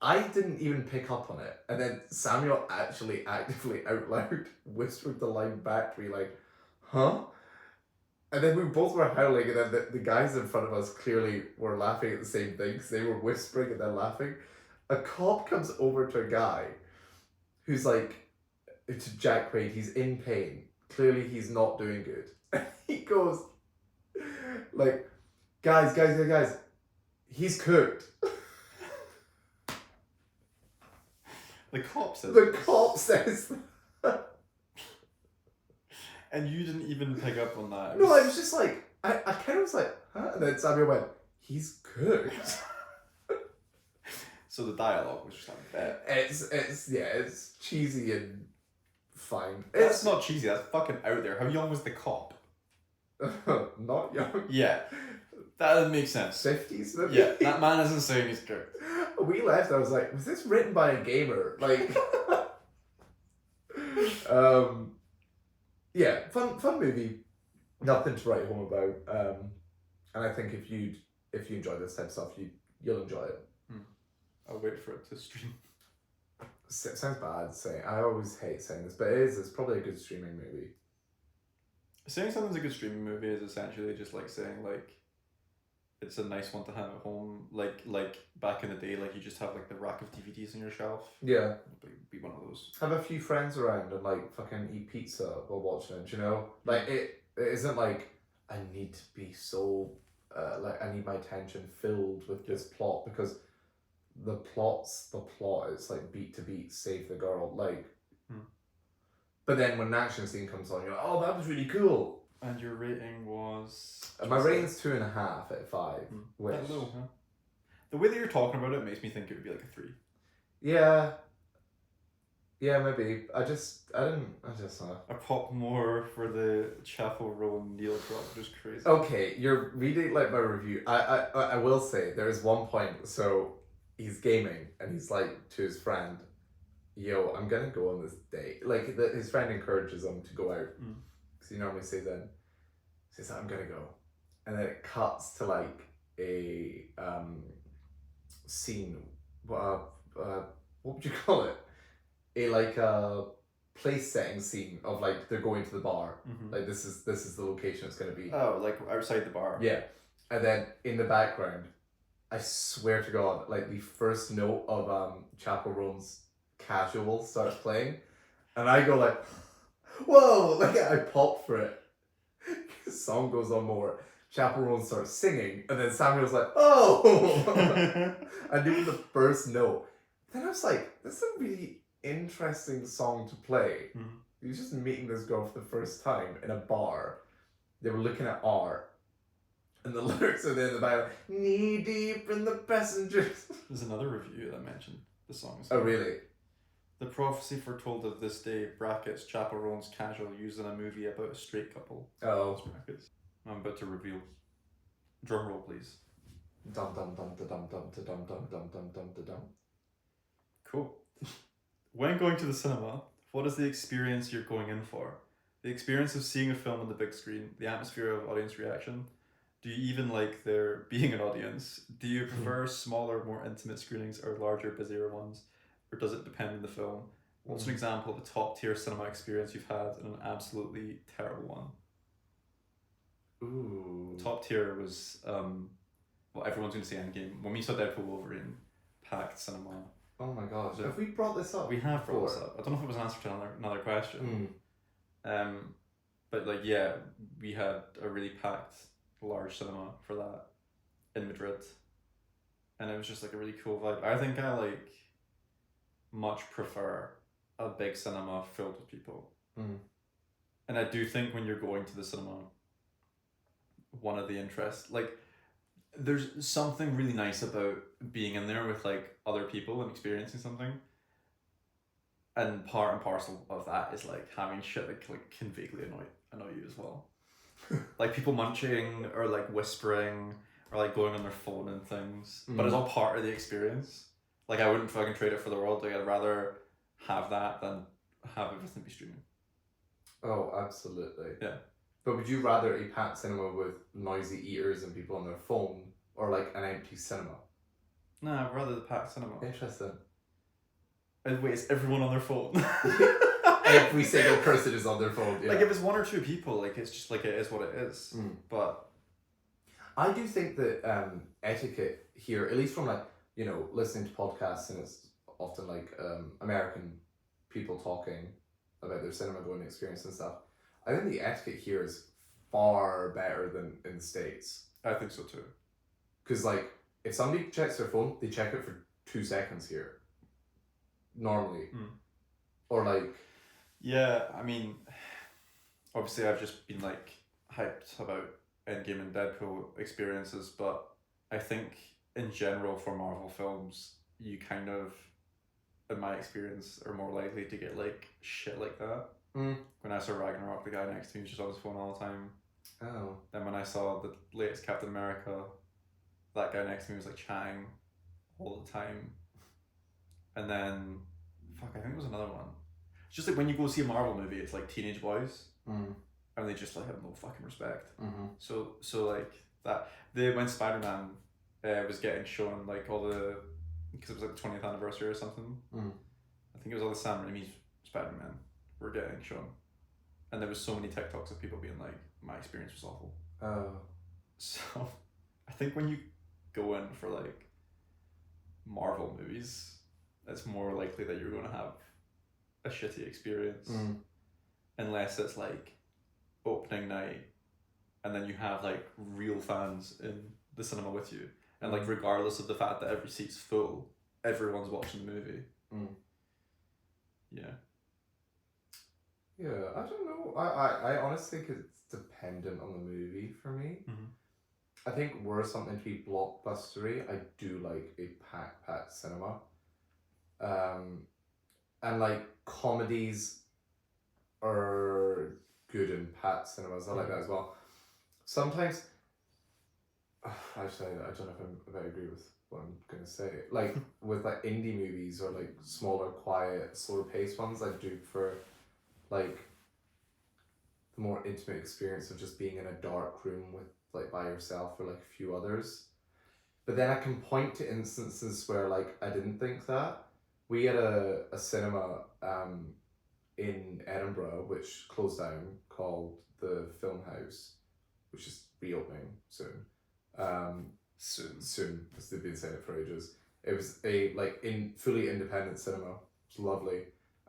I didn't even pick up on it, and then Samuel actually actively out loud whispered the line back to me like, "Huh?" And then we both were howling, and then the guys in front of us clearly were laughing at the same thing because they were whispering and then laughing. A cop comes over to a guy who's like, to Jack Quaid, he's in pain. Clearly he's not doing good. And he goes, like, guys, he's cooked. The cop says The cop says that. And you didn't even pick up on that. No, I was just like, I kind of was like, huh? And then Samuel went, he's cooked. So the dialogue was just like that. It's cheesy and fine. That's not cheesy, that's fucking out there. How young was the cop? Not young. Yeah. That doesn't make sense. 50s maybe? Yeah, that man isn't saying he's cooked. We left, I was like, was this written by a gamer? Like, yeah, fun movie. Nothing to write home about. And I think if you enjoy this type of stuff, you'll enjoy it. I'll wait for it to stream. Sounds bad saying. I always hate saying this, but it is. It's probably a good streaming movie. Saying something's a good streaming movie is essentially just like saying like it's a nice one to have at home. Like back in the day, like you just have like the rack of DVDs on your shelf. Yeah. Be one of those. Have a few friends around and like fucking eat pizza while watching it. You know, like it isn't like I need to be so like I need my attention filled with this plot because the plot. It's like beat to beat, save the girl. Like, but then when an action scene comes on, you're like, oh, that was really cool. And your rating was? My rating's 2.5 out of 5. Which that low, huh? The way that you're talking about it makes me think it would be like a 3. Yeah. Yeah, maybe. I just A pop more for the Chapel Row Neil drop, just crazy. Okay, you're reading like my review. I will say there is one point. So he's gaming and he's like to his friend, "Yo, I'm gonna go on this date." Like his friend encourages him to go out because he normally says I'm gonna go, and then it cuts to like a scene. What would you call it? A place setting scene of like they're going to the bar. Like this is the location it's gonna be. Oh, like outside the bar. Yeah, and then in the background, I swear to God, like the first note of Chapel Roan's Casual starts playing, and I go like, whoa! Like I pop for it. The song goes on more. Chapel Roan starts singing, and then Samuel's like, oh! I knew the first note. Then I was like, this is a really interesting song to play. He's just meeting this girl for the first time in a bar. They were looking at art. And the lyrics are there in the Bible. Knee deep in the passengers. There's another review that mentioned the song. Oh, really? The prophecy foretold of this day, brackets, Chapel Roan's Casual, used in a movie about a straight couple. Oh. Brackets. I'm about to reveal. Drum roll, please. Dum dum dum da dum dum da dum dum dum dum dum da dum. Cool. When going to the cinema, what is the experience you're going in for? The experience of seeing a film on the big screen, the atmosphere of audience reaction, Do you even like there being an audience? Do you prefer smaller, more intimate screenings or larger, busier ones? Or does it depend on the film? What's an example of a top tier cinema experience you've had and an absolutely terrible one? Ooh. Top tier was well, everyone's going to say Endgame. When we saw Deadpool Wolverine, packed cinema. Oh my gosh. Have we brought this up? We have brought this before? up. I don't know if it was an answer to another question. But like, yeah, we had a really packed large cinema for that in Madrid, and it was just like a really cool vibe. I think I like much prefer a big cinema filled with people, and I do think when you're going to the cinema, one of the interests, like, there's something really nice about being in there with like other people and experiencing something. And part and parcel of that is like having shit that can vaguely annoy you as well. Like people munching or like whispering or like going on their phone and things. But it's all part of the experience. Like I wouldn't fucking trade it for the world. Like I'd rather have that than have everything be streaming. Oh, absolutely. Yeah. But would you rather a packed cinema with noisy eaters and people on their phone or like an empty cinema? Nah, I'd rather the packed cinema. Interesting. Wait, is everyone on their phone? Every single person is on their phone. Yeah. Like if it's one or two people, like it's just like it is what it is. But I do think that etiquette here, at least from like, you know, listening to podcasts, and it's often like American people talking about their cinema going experience and stuff. I think the etiquette here is far better than in the States. I think so too. Because like if somebody checks their phone, they check it for 2 seconds here. Normally. Or like... Yeah, I mean, obviously I've just been like hyped about Endgame and Deadpool experiences, but I think in general for Marvel films, you kind of, in my experience, are more likely to get like shit like that. When I saw Ragnarok, the guy next to me was just on his phone all the time. Oh. Then when I saw the latest Captain America, that guy next to me was like chatting all the time. And then, fuck, I think it was another one. It's just like when you go see a Marvel movie, it's like teenage boys, and they just like have no fucking respect. So like that, when Spider-Man was getting shown like all the, because it was like the 20th anniversary or something. I think it was all the Sam Raimi's Spider-Man were getting shown, and there was so many TikToks of people being like, my experience was awful. Oh. So I think when you go in for like Marvel movies, it's more likely that you're going to have a shitty experience, unless it's like opening night and then you have like real fans in the cinema with you, and like regardless of the fact that every seat's full, everyone's watching the movie. Yeah, I don't know. I honestly think it's dependent on the movie for me. I think were something to be blockbustery, I do like a packed cinema. And like comedies are good in packed cinemas. I like that as well. Sometimes, actually, I don't know if I'm about to agree with what I'm gonna say. Like with like indie movies or like smaller, quiet, slower paced ones, I do prefer like the more intimate experience of just being in a dark room with like by yourself or like a few others. But then I can point to instances where like I didn't think that. We had a cinema in Edinburgh which closed down, called the Film House, which is reopening soon. Soon, because they've been saying it for ages. It was a like fully independent cinema. It was lovely.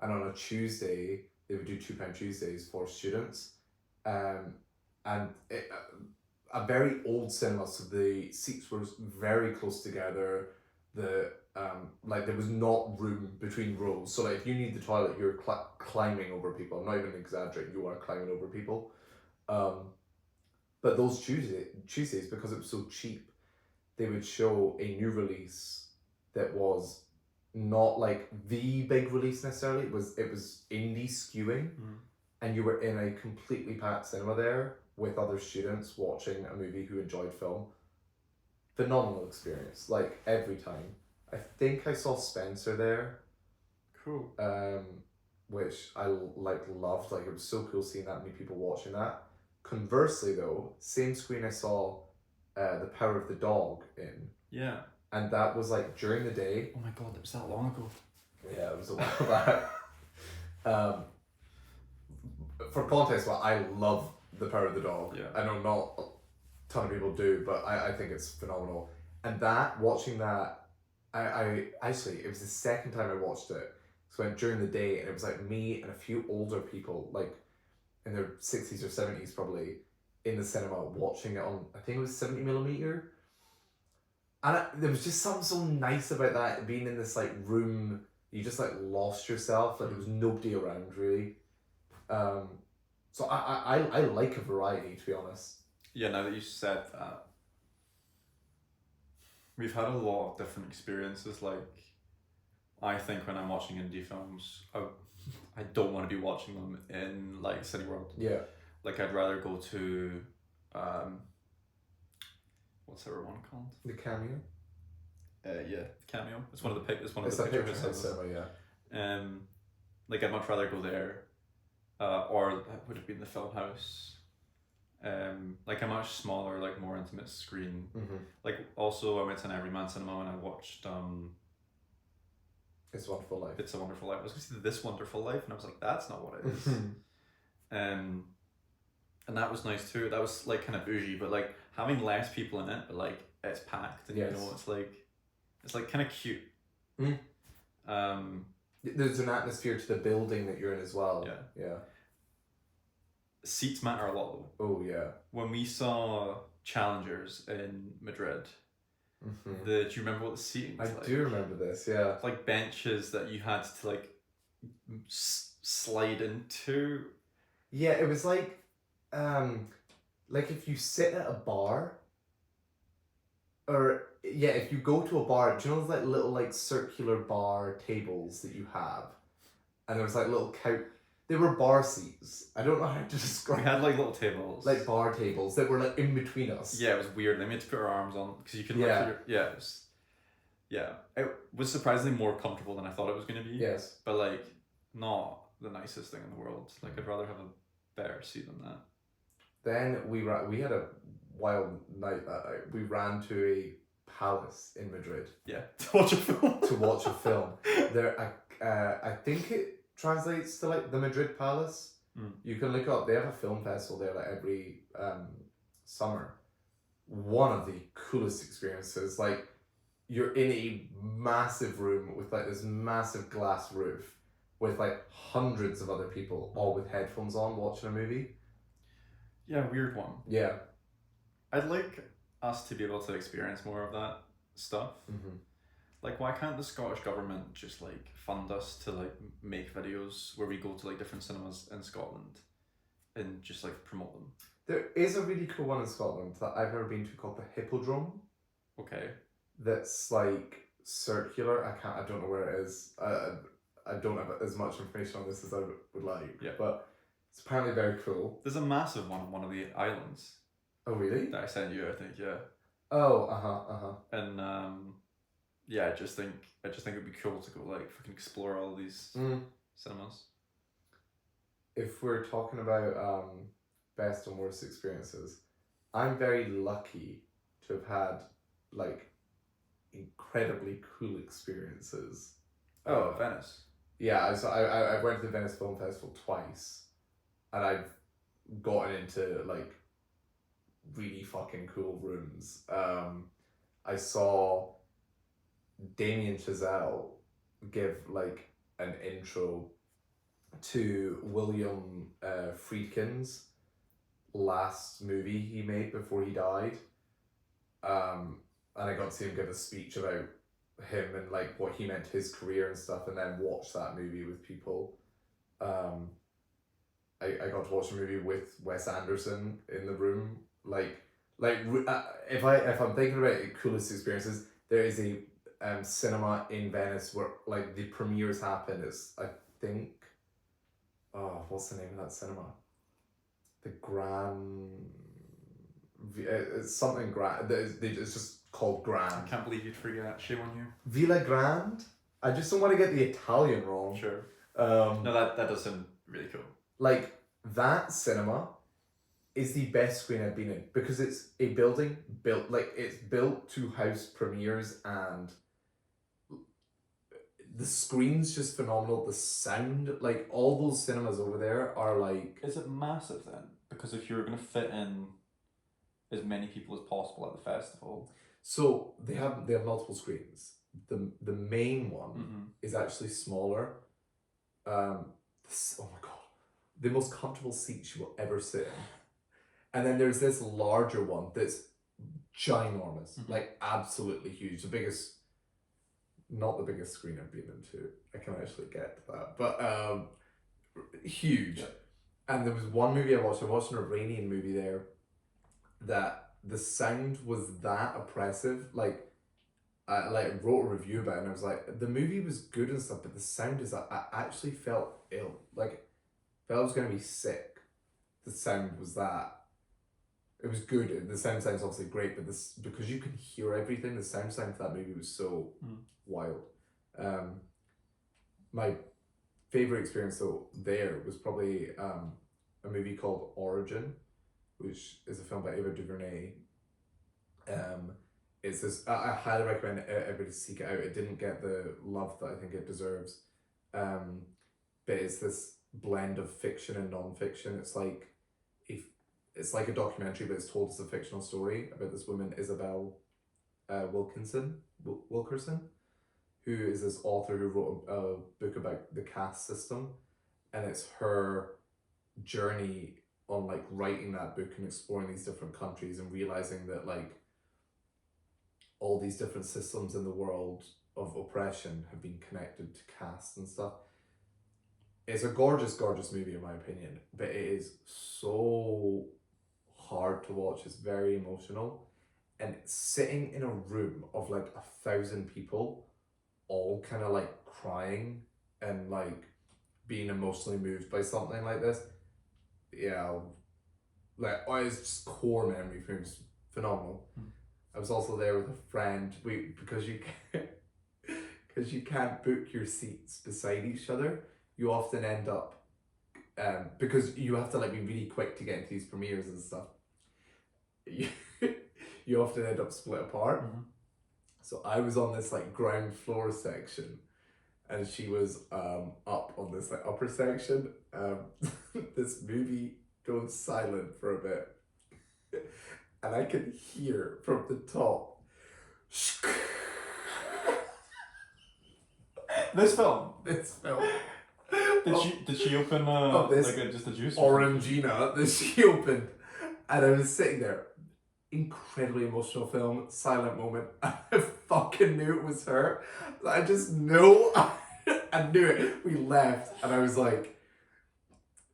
And on a Tuesday, they would do £2 Tuesdays for students. And a very old cinema, so the seats were very close together. Like there was not room between rows, so like if you need the toilet, you're climbing over people. I'm not even exaggerating, you are climbing over people. But those Tuesdays, because it was so cheap, they would show a new release that was not like the big release necessarily. It was indie skewing, and you were in a completely packed cinema there with other students watching a movie who enjoyed film. Phenomenal experience, like every time. I think I saw Spencer there. Cool. Which I loved. Like it was so cool seeing that many people watching that. Conversely though, same screen I saw The Power of the Dog in, Yeah. and that was like during the day. Oh my god, that was that long ago. Yeah, it was a while back. For context, well, I love The Power of the Dog. Yeah. I know not a ton of people do, but I think it's phenomenal. And watching that, I actually, it was the second time I watched it. So I went during the day, and it was like me and a few older people, like in their 60s or 70s probably, in the cinema watching it on, I think it was 70mm. And there was just something so nice about that, being in this like room, you just like lost yourself, like there was nobody around really. So I like a variety, to be honest. Yeah, now that you said that, we've had a lot of different experiences. Like, I think when I'm watching indie films, I don't want to be watching them in like Cineworld. Yeah. Like, I'd rather go to, what's that one called? The Cameo. Yeah, Cameo. It's one of the picture Picture cinema, yeah. Like, I'd much rather go there, or that would have been the film house. Like a much smaller, like more intimate screen. Mm-hmm. Like, also I went to an Everyman cinema and I watched It's a Wonderful Life. It's a Wonderful Life. I was going to say This Wonderful Life, and I was like, that's not what it is. And that was nice too. That was like kind of bougie, but like having less people in it, but like it's packed, and yes. you know, it's like kind of cute. There's an atmosphere to the building that you're in as well. Yeah. Seats matter a lot though. Oh yeah. When we saw Challengers in Madrid, mm-hmm. Do you remember what the seating was like? I do remember this, yeah. Like benches that you had to like slide into. Yeah, it was like if you sit at a bar, or yeah, if you go to a bar, do you know those like little like circular bar tables that you have, and there was like little couch. They were bar seats. I don't know how to describe. We had like little tables, like bar tables that were like in between us. Yeah, it was weird. Then we had to put our arms on because you couldn't. It was surprisingly more comfortable than I thought it was going to be. Yes, but like not the nicest thing in the world. Like, I'd rather have a better seat than that. Then we had a wild night that night. We ran to a palace in Madrid. Yeah, to watch a film. There, I think it translates to like the Madrid Palace. You can look it up. They have a film festival there like every summer. One of the coolest experiences. Like, you're in a massive room with like this massive glass roof with like hundreds of other people all with headphones on watching a movie. Yeah, weird one. Yeah. I'd like us to be able to experience more of that stuff. Mm-hmm. Like, why can't the Scottish government just like fund us to like make videos where we go to like different cinemas in Scotland and just like promote them? There is a really cool one in Scotland that I've never been to called the Hippodrome. Okay. That's like circular. I don't know where it is. I don't have as much information on this as I would like. Yeah. But it's apparently very cool. There's a massive one on one of the islands. Oh really? That I sent you, I think, yeah. Oh, And yeah, I just think it'd be cool to go like fucking explore all these cinemas. If we're talking about best and worst experiences, I'm very lucky to have had like incredibly cool experiences. Venice. Yeah, I went to the Venice Film Festival twice, and I've gotten into like really fucking cool rooms. I saw Damien Chazelle give like an intro to William Friedkin's last movie he made before he died. And I got to see him give a speech about him and like what he meant to his career and stuff, and then watch that movie with people. I got to watch a movie with Wes Anderson in the room. If I'm thinking about the coolest experiences, there is a cinema in Venice where like the premieres happen. It's I think, what's the name of that cinema? The Grand. It's something Grand. It's just called Grand. I can't believe you'd forget. Shame on you. Villa Grand. I just don't want to get the Italian wrong. Sure. No, that does sound really cool. Like that cinema is the best screen I've been in because it's a building built it's built to house premieres, and the screen's just phenomenal. The sound, like all those cinemas over there are like. Is it massive then? Because if you're gonna fit in as many people as possible at the festival. So they have multiple screens. The main one is actually smaller. Oh my god, the most comfortable seats you will ever sit in. And then there's this larger one that's ginormous, like absolutely huge. The biggest, not the biggest screen I've been into. I can actually get to that, but huge. Yeah. And there was one movie I watched. I watched an Iranian movie there that the sound was that oppressive. Like, I wrote a review about it, and I was like, the movie was good and stuff, but the sound is that I actually felt ill. Like, felt I was gonna be sick. The sound was that. It was good. The sound sounds obviously great, but this, because you can hear everything, the sound for that movie was so wild. My favorite experience though there was probably a movie called Origin, which is a film by Ava DuVernay. It's this. I highly recommend everybody seek it out. It didn't get the love that I think it deserves, but it's this blend of fiction and non-fiction. It's like a documentary, but it's told as a fictional story about this woman, Isabel Wilkerson, who is this author who wrote a book about the caste system, and it's her journey on like writing that book and exploring these different countries and realizing that like all these different systems in the world of oppression have been connected to caste and stuff. It's a gorgeous, gorgeous movie in my opinion, but it is so hard to watch. It's very emotional, and sitting in a room of like 1,000 people all kind of like crying and like being emotionally moved by something like this, it's just core memory for me. It's phenomenal. I was also there with a friend. Because you can't book your seats beside each other, you often end up because you have to like be really quick to get into these premieres and stuff. You often end up split apart. So I was on this like ground floor section, and she was up on this like upper section. This movie goes silent for a bit, and I could hear from the top. This film. Did she open just a juice? Orangina that she opened, and I was sitting there. Incredibly emotional film, silent moment. I fucking knew it was her. I just know. I knew it. We left, and I was like,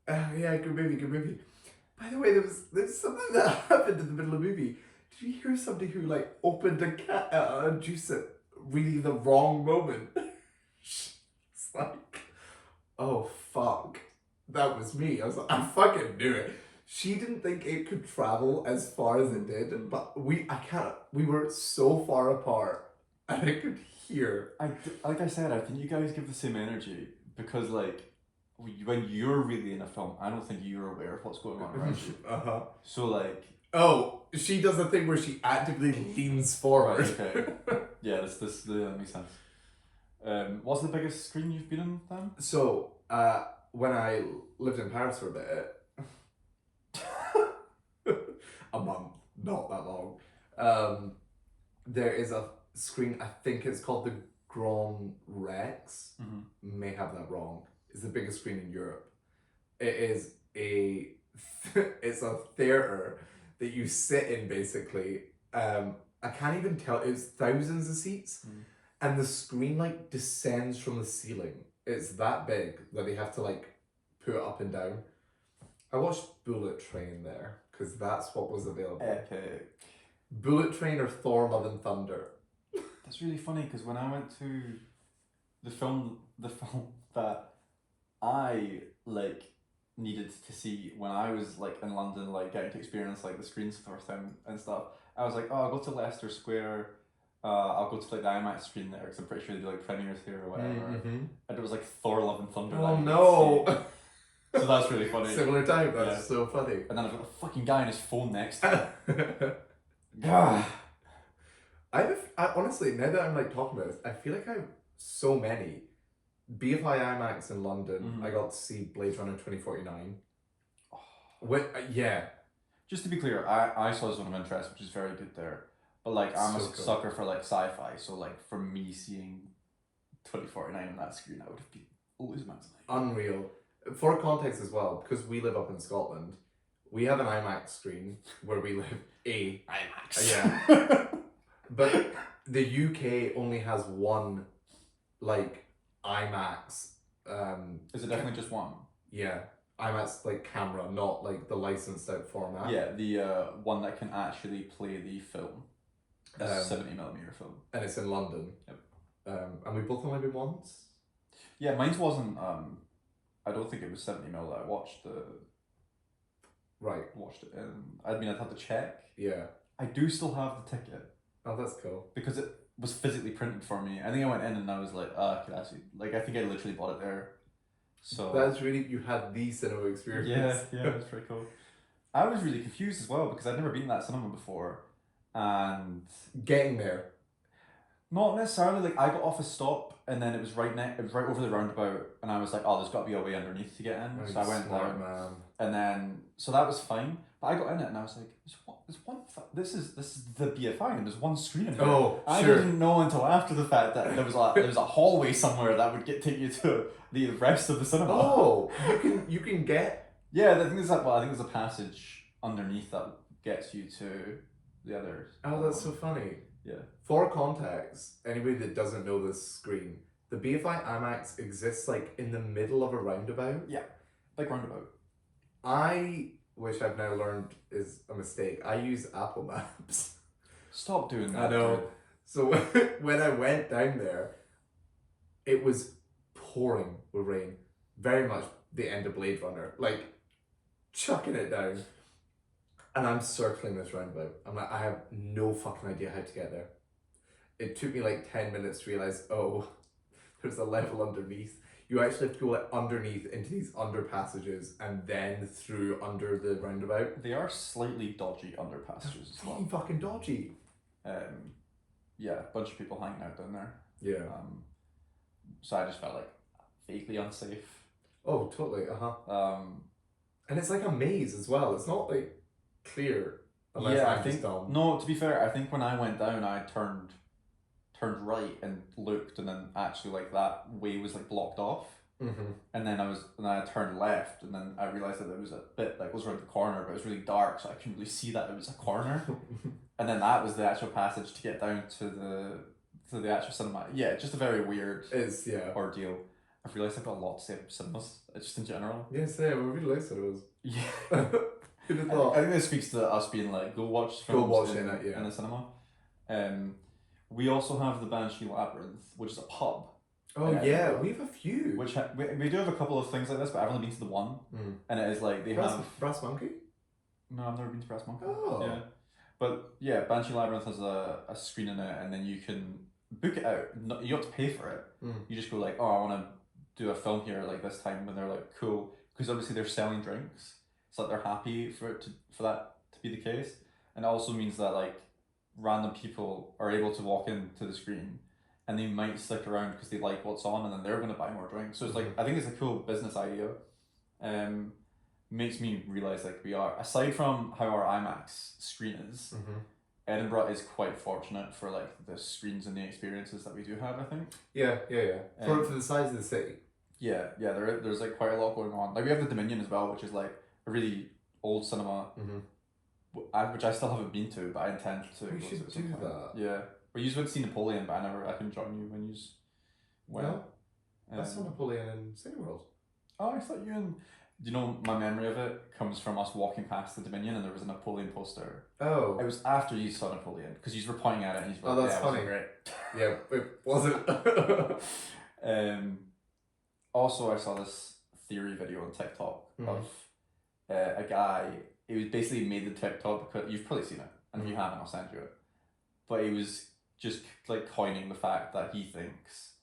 yeah, good movie. By the way, there's something that happened in the middle of the movie. Did you hear somebody who like opened a juice at really the wrong moment? It's like, oh fuck, that was me. I was like, I fucking knew it. She didn't think it could travel as far as it did, but we were so far apart, and I could hear. Like I said, I think you guys give the same energy, because like when you're really in a film, I don't think you're aware of what's going on around you. So like. Oh, she does a thing where she actively leans forward. Right, okay. Yeah, this makes sense. What's the biggest screen you've been in then? So, when I lived in Paris for a bit. A month, not that long. There is a screen, I think it's called the Grand Rex. May have that wrong. It's the biggest screen in Europe. It is it's a theater that you sit in basically. I can't even tell. It's thousands of seats, and the screen like descends from the ceiling. It's that big that they have to like put it up and down. I watched Bullet Train there, because that's what was available. Epic. Bullet Train or Thor, Love and Thunder. That's really funny, because when I went to the film that I like needed to see when I was like in London, like getting to experience like the screens for the first time and stuff, I was like, oh, I'll go to Leicester Square. I'll go to like the IMAX screen there, because I'm pretty sure they do like premieres here or whatever. And it was like Thor, Love and Thunder. Oh no! So that's really funny. Similar time. That's Yeah. so funny. And then I've got the fucking guy on his phone next to me. I honestly, now that I'm like talking about this, I feel like I have so many. BFI IMAX in London, I got to see Blade Runner 2049. Yeah. Just to be clear, I saw Zone of Interest, which is very good there. But like, I'm a So cool. sucker for like sci-fi, so like for me seeing 2049 on that screen, I would have been always amazing. Unreal. For context as well, because we live up in Scotland, we have an IMAX screen where we live. IMAX. Yeah. But the UK only has one, like, IMAX. Is it definitely just one? Yeah. IMAX, like, camera, not, like, the licensed out format. Yeah, the one that can actually play the film. The 70mm film. And it's in London. Yep. And we both only been once? Yeah, mine wasn't, I don't think it was 70mm that I watched watched it in. I mean, I'd have to check. Yeah. I do still have the ticket. Oh, that's cool. Because it was physically printed for me. I think I went in and I was like, I could actually, like, I think I literally bought it there. So that's really, you had the cinema experience. Yeah, that's pretty cool. I was really confused as well because I'd never been to that cinema before. And getting there. Not necessarily, like, I got off a stop and then it was right over the roundabout and I was like, oh, there's got to be a way underneath to get in. Oh, so I went smart, down. man. And then, so that was fine. But I got in it and I was like, this is the BFI and there's one screen in here. Oh, I sure. didn't know until after the fact that there was a hallway somewhere that would take you to the rest of the cinema. Oh, you can get. Yeah, I think there's a passage underneath that gets you to the others. Oh, that's so funny. Yeah. For context, anybody that doesn't know this screen, the BFI IMAX exists like in the middle of a roundabout. Yeah, like roundabout. Which I've now learned is a mistake. I use Apple Maps. Stop doing that. I know. Dude. So when I went down there, it was pouring with rain. Very much the end of Blade Runner. Like, chucking it down. And I'm circling this roundabout. I'm like, I have no fucking idea how to get there. It took me like 10 minutes to realize, oh, there's a level underneath. You actually have to go like underneath into these underpassages and then through under the roundabout. They are slightly dodgy underpassages as well. Fucking dodgy. Yeah, a bunch of people hanging out down there. Yeah. So I just felt like vaguely unsafe. Oh, totally. And it's like a maze as well. It's not like clear. Unless I'm just dumb. No, to be fair, I think when I went down, I turned right and looked, and then actually like that way was like blocked off. Mm-hmm. And then I turned left, and then I realized that there was a bit like was around the corner, but it was really dark, so I couldn't really see that it was a corner. And then that was the actual passage to get down to the actual cinema. Yeah, just a very weird ordeal. I've realised I've got a lot to say about cinemas, just in general. Yes, yeah, we really like cinemas. Yeah. Who'd have thought? I think this speaks to us being like, go watch films in the cinema. We also have the Banshee Labyrinth, which is a pub. Oh yeah, we have a few. Which we do have a couple of things like this, but I've only been to the one. And it is like they have Brass Monkey? No, I've never been to Brass Monkey. Oh. Yeah. But yeah, Banshee Labyrinth has a screen in it, and then you can book it out. You don't have to pay for it. You just go like, oh, I want to do a film here like this time, and they're like, cool, because obviously they're selling drinks, so that they're happy for that to be the case, and it also means that like random people are able to walk into the screen, and they might stick around because they like what's on, and then they're going to buy more drinks. So it's like, I think it's a cool business idea. Makes me realize like we are, aside from how our IMAX screen is, Edinburgh is quite fortunate for like the screens and the experiences that we do have, I think. Yeah. For the size of the city. Yeah, there's like quite a lot going on. Like we have the Dominion as well, which is like a really old cinema, which I still haven't been to, but I intend to. We should do that. Yeah, but you went to see Napoleon, but I couldn't join you when you went. No, I saw Napoleon in Cineworld. Oh, I thought you and. You know, my memory of it comes from us walking past the Dominion and there was a Napoleon poster. Oh. It was after you saw Napoleon, because you were pointing at it and you were like, that's funny. Great. Yeah, it wasn't. Also, I saw this theory video on TikTok of a guy. He was basically made the TikTok because you've probably seen it, and if you haven't, I'll send you it. But he was just like coining the fact that he thinks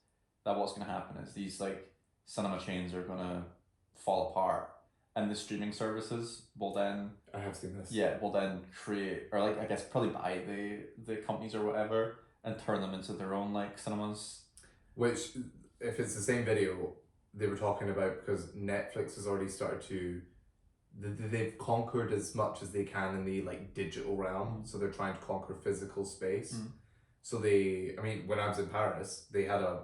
that what's going to happen is these like cinema chains are going to fall apart and the streaming services will then I have seen this. will then create, or like I guess probably buy the companies or whatever and turn them into their own like cinemas. Which, if it's the same video, they were talking about because Netflix has already started to. They've conquered as much as they can in the like digital realm, so they're trying to conquer physical space. So when I was in Paris, they had a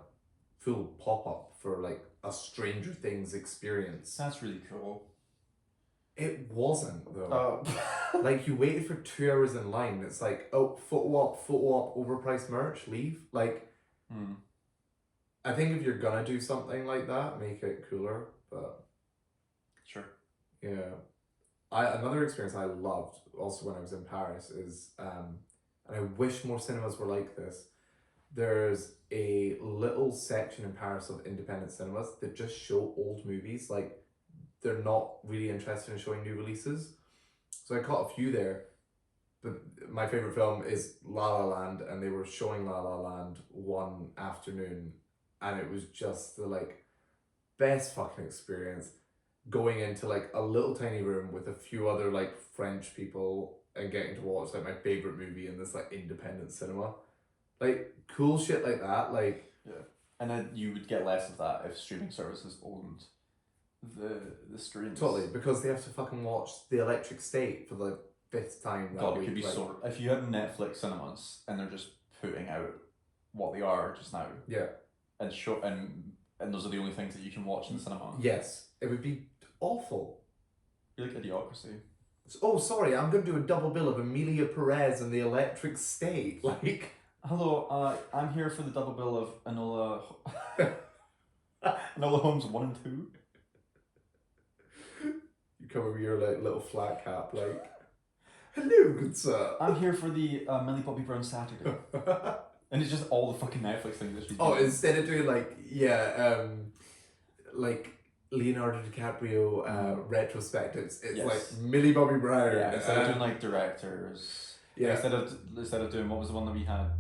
full pop up for like a Stranger Things experience. That's really cool. It wasn't though. Like you waited for 2 hours in line. It's like, oh, photo op, overpriced merch, leave. Like, I think if you're gonna do something like that, make it cooler. But sure. Yeah, another experience I loved also when I was in Paris is, and I wish more cinemas were like this. There's a little section in Paris of independent cinemas that just show old movies. Like, they're not really interested in showing new releases. So I caught a few there. But my favorite film is La La Land, and they were showing La La Land one afternoon, and it was just the like best fucking experience. Going into like a little tiny room with a few other like French people and getting to watch like my favorite movie in this like independent cinema, like cool shit like that. Like, yeah, and then you would get less of that if streaming services owned the streams. Totally, because they have to fucking watch The Electric State for the 5th time that God, week. it could be like, so. If you had Netflix cinemas and they're just putting out what they are just now, yeah, and those are the only things that you can watch in the cinema. Yes, it would be awful. You're like Idiocracy. Oh, sorry, I'm going to do a double bill of Emilia Perez and The Electric State. Like, hello, I'm here for the double bill of Enola Holmes 1 and 2. You come with your like little flat cap, like, hello, good sir. I'm here for the Millie Bobby Brown Saturday. And it's just all the fucking Netflix things that she's doing. Instead of doing like, like Leonardo DiCaprio retrospectives, it's like Millie Bobby Brown. Yeah, instead of doing like directors. Yeah. Instead of doing, what was the one that we had?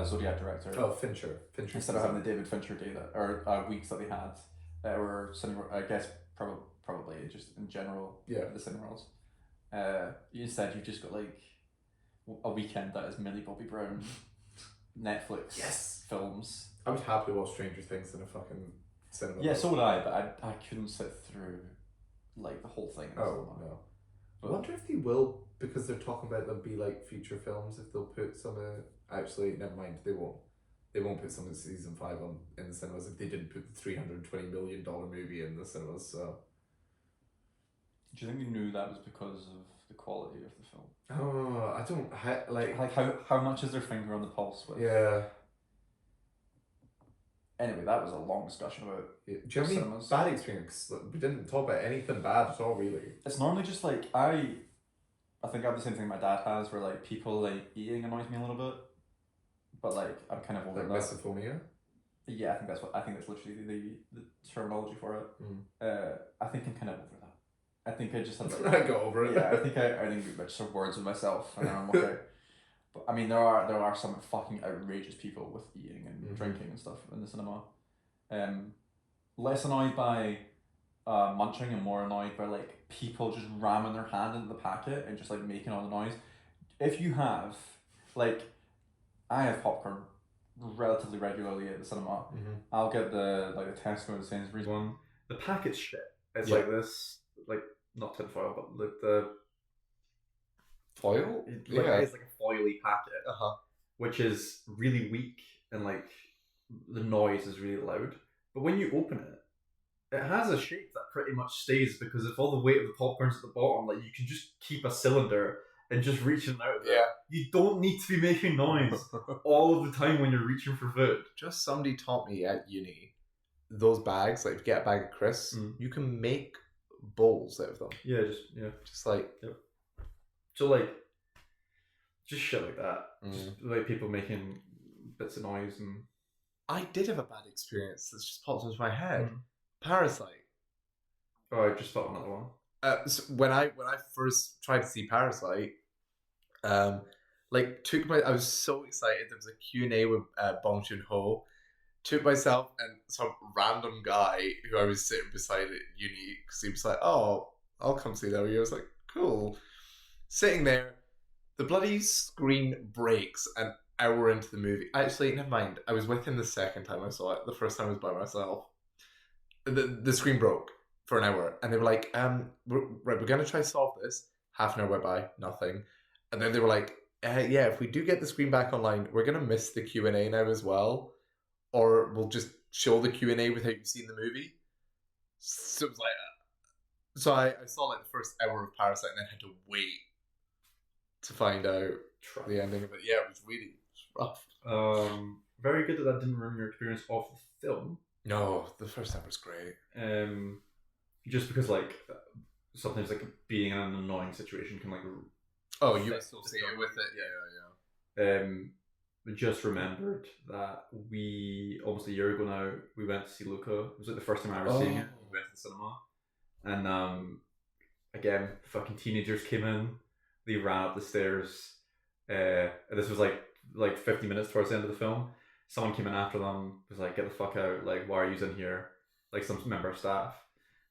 Zodiac director. Oh, Fincher. Instead of having the David Fincher data or weeks that they had, or cinema, I guess probably just in general. Yeah. The Cineworlds. Instead, you've just got like a weekend that is Millie Bobby Brown, Netflix films. I would happily watch Stranger Things in a fucking cinema. Yeah, so would I, but I couldn't sit through like the whole thing. Oh no. I wonder if they will, because they're talking about them be like feature films, if they'll put some actually never mind, they won't. They won't put some in season 5 in the cinemas if they didn't put the $320 million movie in the cinemas, so. Do you think you knew that was because of the quality of the film? Oh, I don't like how much is their finger on the pulse with? Yeah. Anyway, that was a long discussion about. Do you have any bad experience? We didn't talk about anything bad at all, really. It's normally just like I think I have the same thing my dad has, where like people like eating annoys me a little bit, but like I'm kind of over like that. misophonia. Yeah, I think that's literally the terminology for it. I think I'm kind of over that. I think I just had like I got over it. Yeah, I think I just have words with myself and then I'm okay. But I mean, there are some fucking outrageous people with eating and drinking and stuff in the cinema. Less annoyed by munching and more annoyed by like people just ramming their hand into the packet and just like making all the noise. If you have like, I have popcorn relatively regularly at the cinema. I'll get the Tesco or the Sainsbury's one. The packet's shit. It's like this, like not tin foil, but like the foil. It's like a foily packet, which is really weak and like the noise is really loud. But when you open it, it has a shape that pretty much stays because if all the weight of the popcorn's at the bottom, like you can just keep a cylinder and just reaching out there. Yeah. You don't need to be making noise all of the time when you're reaching for food. Just somebody taught me at uni, those bags, like if you get a bag of crisps, you can make bowls out of them. Yeah, just like so like just shit like that. Just like people making bits of noise. And I did have a bad experience that's just popped into my head. Parasite. Oh, I just thought another one. So when I first tried to see Parasite, I was so excited. There was a Q&A with Bong Joon-ho, to myself and some random guy who I was sitting beside at uni, because he was like, "Oh, I'll come see that with you." I was like, "Cool." Sitting there, the bloody screen breaks an hour into the movie. Actually, never mind. I was with him the second time I saw it. The first time I was by myself. The screen broke for an hour, and they were like, we're gonna try to solve this." Half an hour went by, nothing, and then they were like, "Yeah, if we do get the screen back online, we're gonna miss the Q&A now as well, or we'll just show the Q&A without you seeing the movie." So it was like, so I saw like the first hour of Parasite, and then had to wait to find out the ending of it. Yeah, it was really rough. Very good that didn't ruin your experience of the film. No, the first time was great. Just because like sometimes like being in an annoying situation can like you associate with it. Yeah. We just remembered that we almost a year ago now we went to see Luca. It was like the first time I ever seeing it. We went to the cinema, and again, fucking teenagers came in. They ran up the stairs. And this was like 50 minutes towards the end of the film. Someone came in after them, was like, "Get the fuck out, like, why are you in here?" Like some member of staff.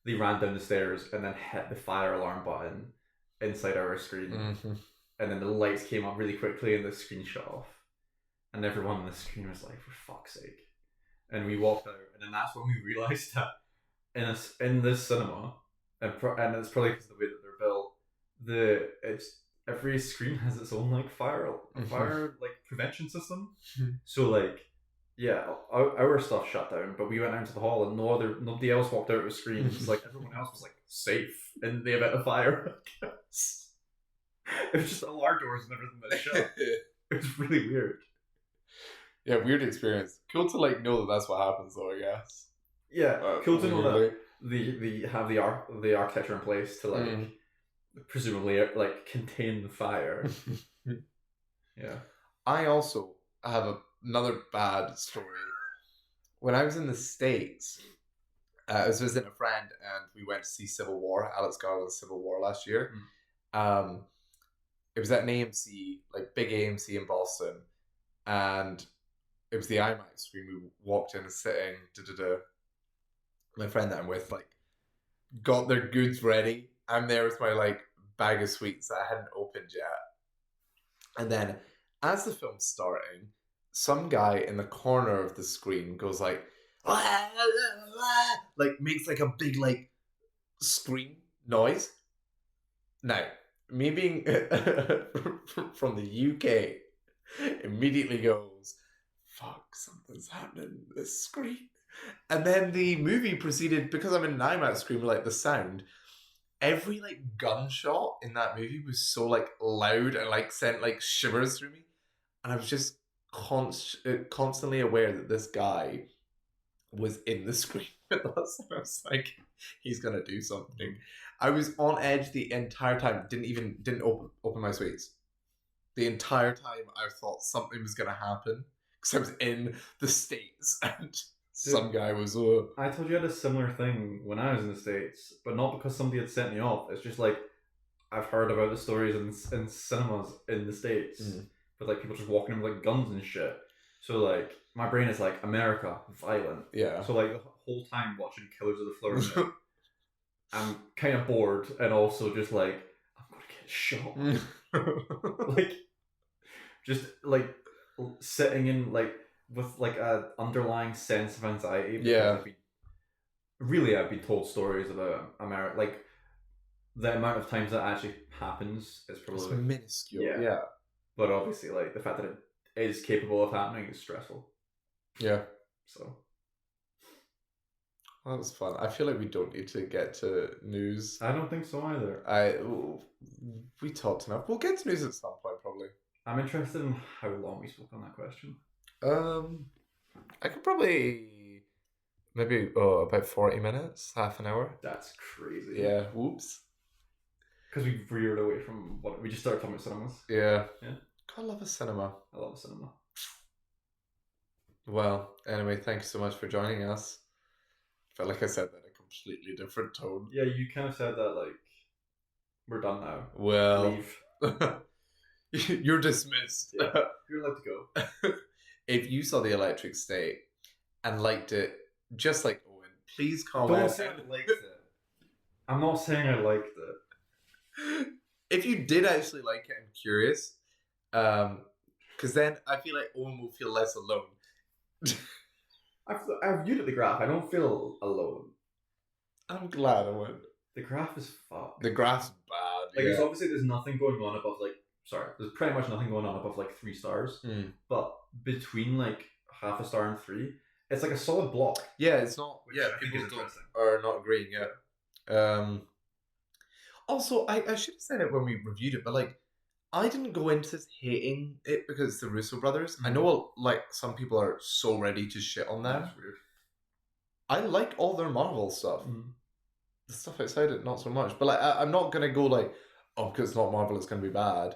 They ran down the stairs and then hit the fire alarm button inside our screen. Mm-hmm. And then the lights came up really quickly and the screen shut off. And everyone on the screen was like, "For fuck's sake." And we walked out, and then that's when we realised that in this cinema, and it's probably because of the way that they're built, every screen has its own like fire like prevention system. So like, yeah, our stuff shut down, but we went out into the hall and nobody else walked out of the screen. It was like everyone else was like safe in the event of fire. It was just all our doors and everything that shut. It was really weird. Yeah, weird experience. Cool to like know that that's what happens though, I guess. Yeah, cool to know that they have the architecture in place to like presumably like contain the fire. Yeah. I also have another bad story. When I was in the States, I was visiting a friend and we went to see Civil War, Alex Garland's Civil War last year. It was at an AMC, like big AMC in Boston, and it was the IMAX screen. We walked in and sitting, my friend that I'm with, like, got their goods ready. I'm there with my, like, bag of sweets that I hadn't opened yet. And then, as the film's starting, some guy in the corner of the screen goes like, like, makes, like, a big, like, scream noise. Now, me being from the UK, immediately goes, "Fuck, something's happening to this screen." And then the movie proceeded, because I'm in an IMAX screen with like the sound, every like gunshot in that movie was so like loud and like sent like shivers through me. And I was just constantly aware that this guy was in the screen with us. And I was like, he's gonna do something. I was on edge the entire time. Didn't open my sweets. The entire time I thought something was gonna happen because I was in the States and some guy was. I told you I had a similar thing when I was in the States, but not because somebody had sent me off. It's just like I've heard about the stories in cinemas in the States, with like people just walking in with like guns and shit. So like my brain is like America, violent. Yeah. So like the whole time watching Killers of the Flower, I'm kind of bored and also just like I'm gonna get shot. Like just like sitting in like with like a underlying sense of anxiety. Yeah. I've been told stories about America. Like the amount of times that actually happens is probably minuscule. Yeah. But obviously, like the fact that it is capable of happening is stressful. Yeah. So. Well, that was fun. I feel like we don't need to get to news. I don't think so either. We talked enough. We'll get to news at some point, probably. I'm interested in how long we spoke on that question. I could probably maybe about 40 minutes, half an hour. That's crazy. Yeah. Whoops. Because we veered away from what we just started talking about cinemas. Yeah. God, I love a cinema. I love a cinema. Well, anyway, thanks so much for joining us. Felt like I said that in a completely different tone. Yeah, you kind of said that like we're done now. Well, leave. You're dismissed. Yeah, you're allowed to go. If you saw The Electric State and liked it just like Owen, please comment. Don't say I liked it. I'm not saying I liked it. If you did actually like it, I'm curious. Because then I feel like Owen will feel less alone. I've viewed it the graph. I don't feel alone. I'm glad I went. The graph is fucked. The graph's bad. Like, it's obviously there's nothing going on above, like, sorry, there's pretty much nothing going on above, like, 3 stars. But between, like, half a star and 3, it's like a solid block. Yeah, it's not. Which Yeah, I think people is interesting. are not agreeing. Yeah. Also, I should have said it when we reviewed it, but like, I didn't go into this hating it because it's the Russo brothers. I know, like, some people are so ready to shit on them. That's weird. I like all their Marvel stuff. The stuff outside it, not so much. But like, I'm not gonna go like, oh, because it's not Marvel, it's gonna be bad.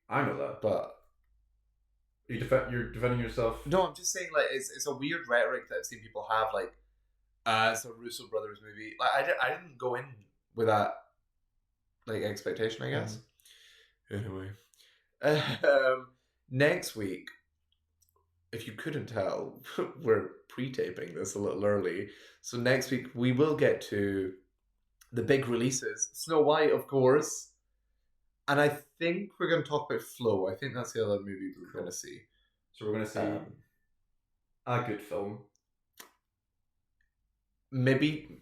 I know that. But You're defending yourself. no, I'm just saying, like, it's a weird rhetoric that I've seen people have, like, it's a Russo brothers movie. Like, I didn't go in with that, like, expectation, I guess. Anyway, next week, if you couldn't tell, we're pre-taping this a little early. So next week we will get to the big releases. Snow White, of course, and I think we're going to talk about Flow. I think that's the other movie we're going to see. So we're going to see a good film. Maybe.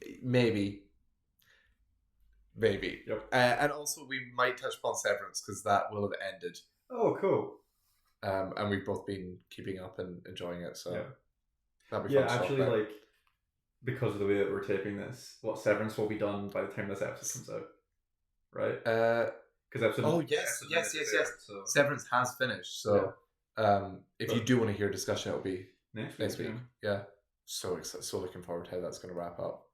Yep. And also we might touch upon Severance because that will have ended. Oh, cool. And we've both been keeping up and enjoying it, so that'd be yeah, fun. actually, like, because of the way that we're taping this, Severance will be done by the time this episode comes out, right? Because episode. Oh yes. So. Severance has finished, so if you do want to hear a discussion, it'll be next week. Yeah, so excited, so looking forward to how that's going to wrap up.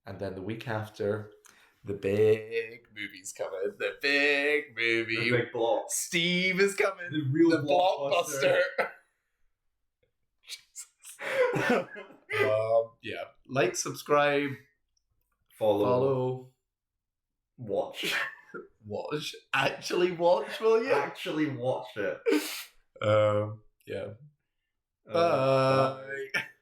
And then the week after, the big movie's coming. The big movie. The big block. Steve is coming. The real blockbuster. Yeah. Like, subscribe, follow, watch. Watch. Actually watch, will you? Actually watch it. Yeah. Bye.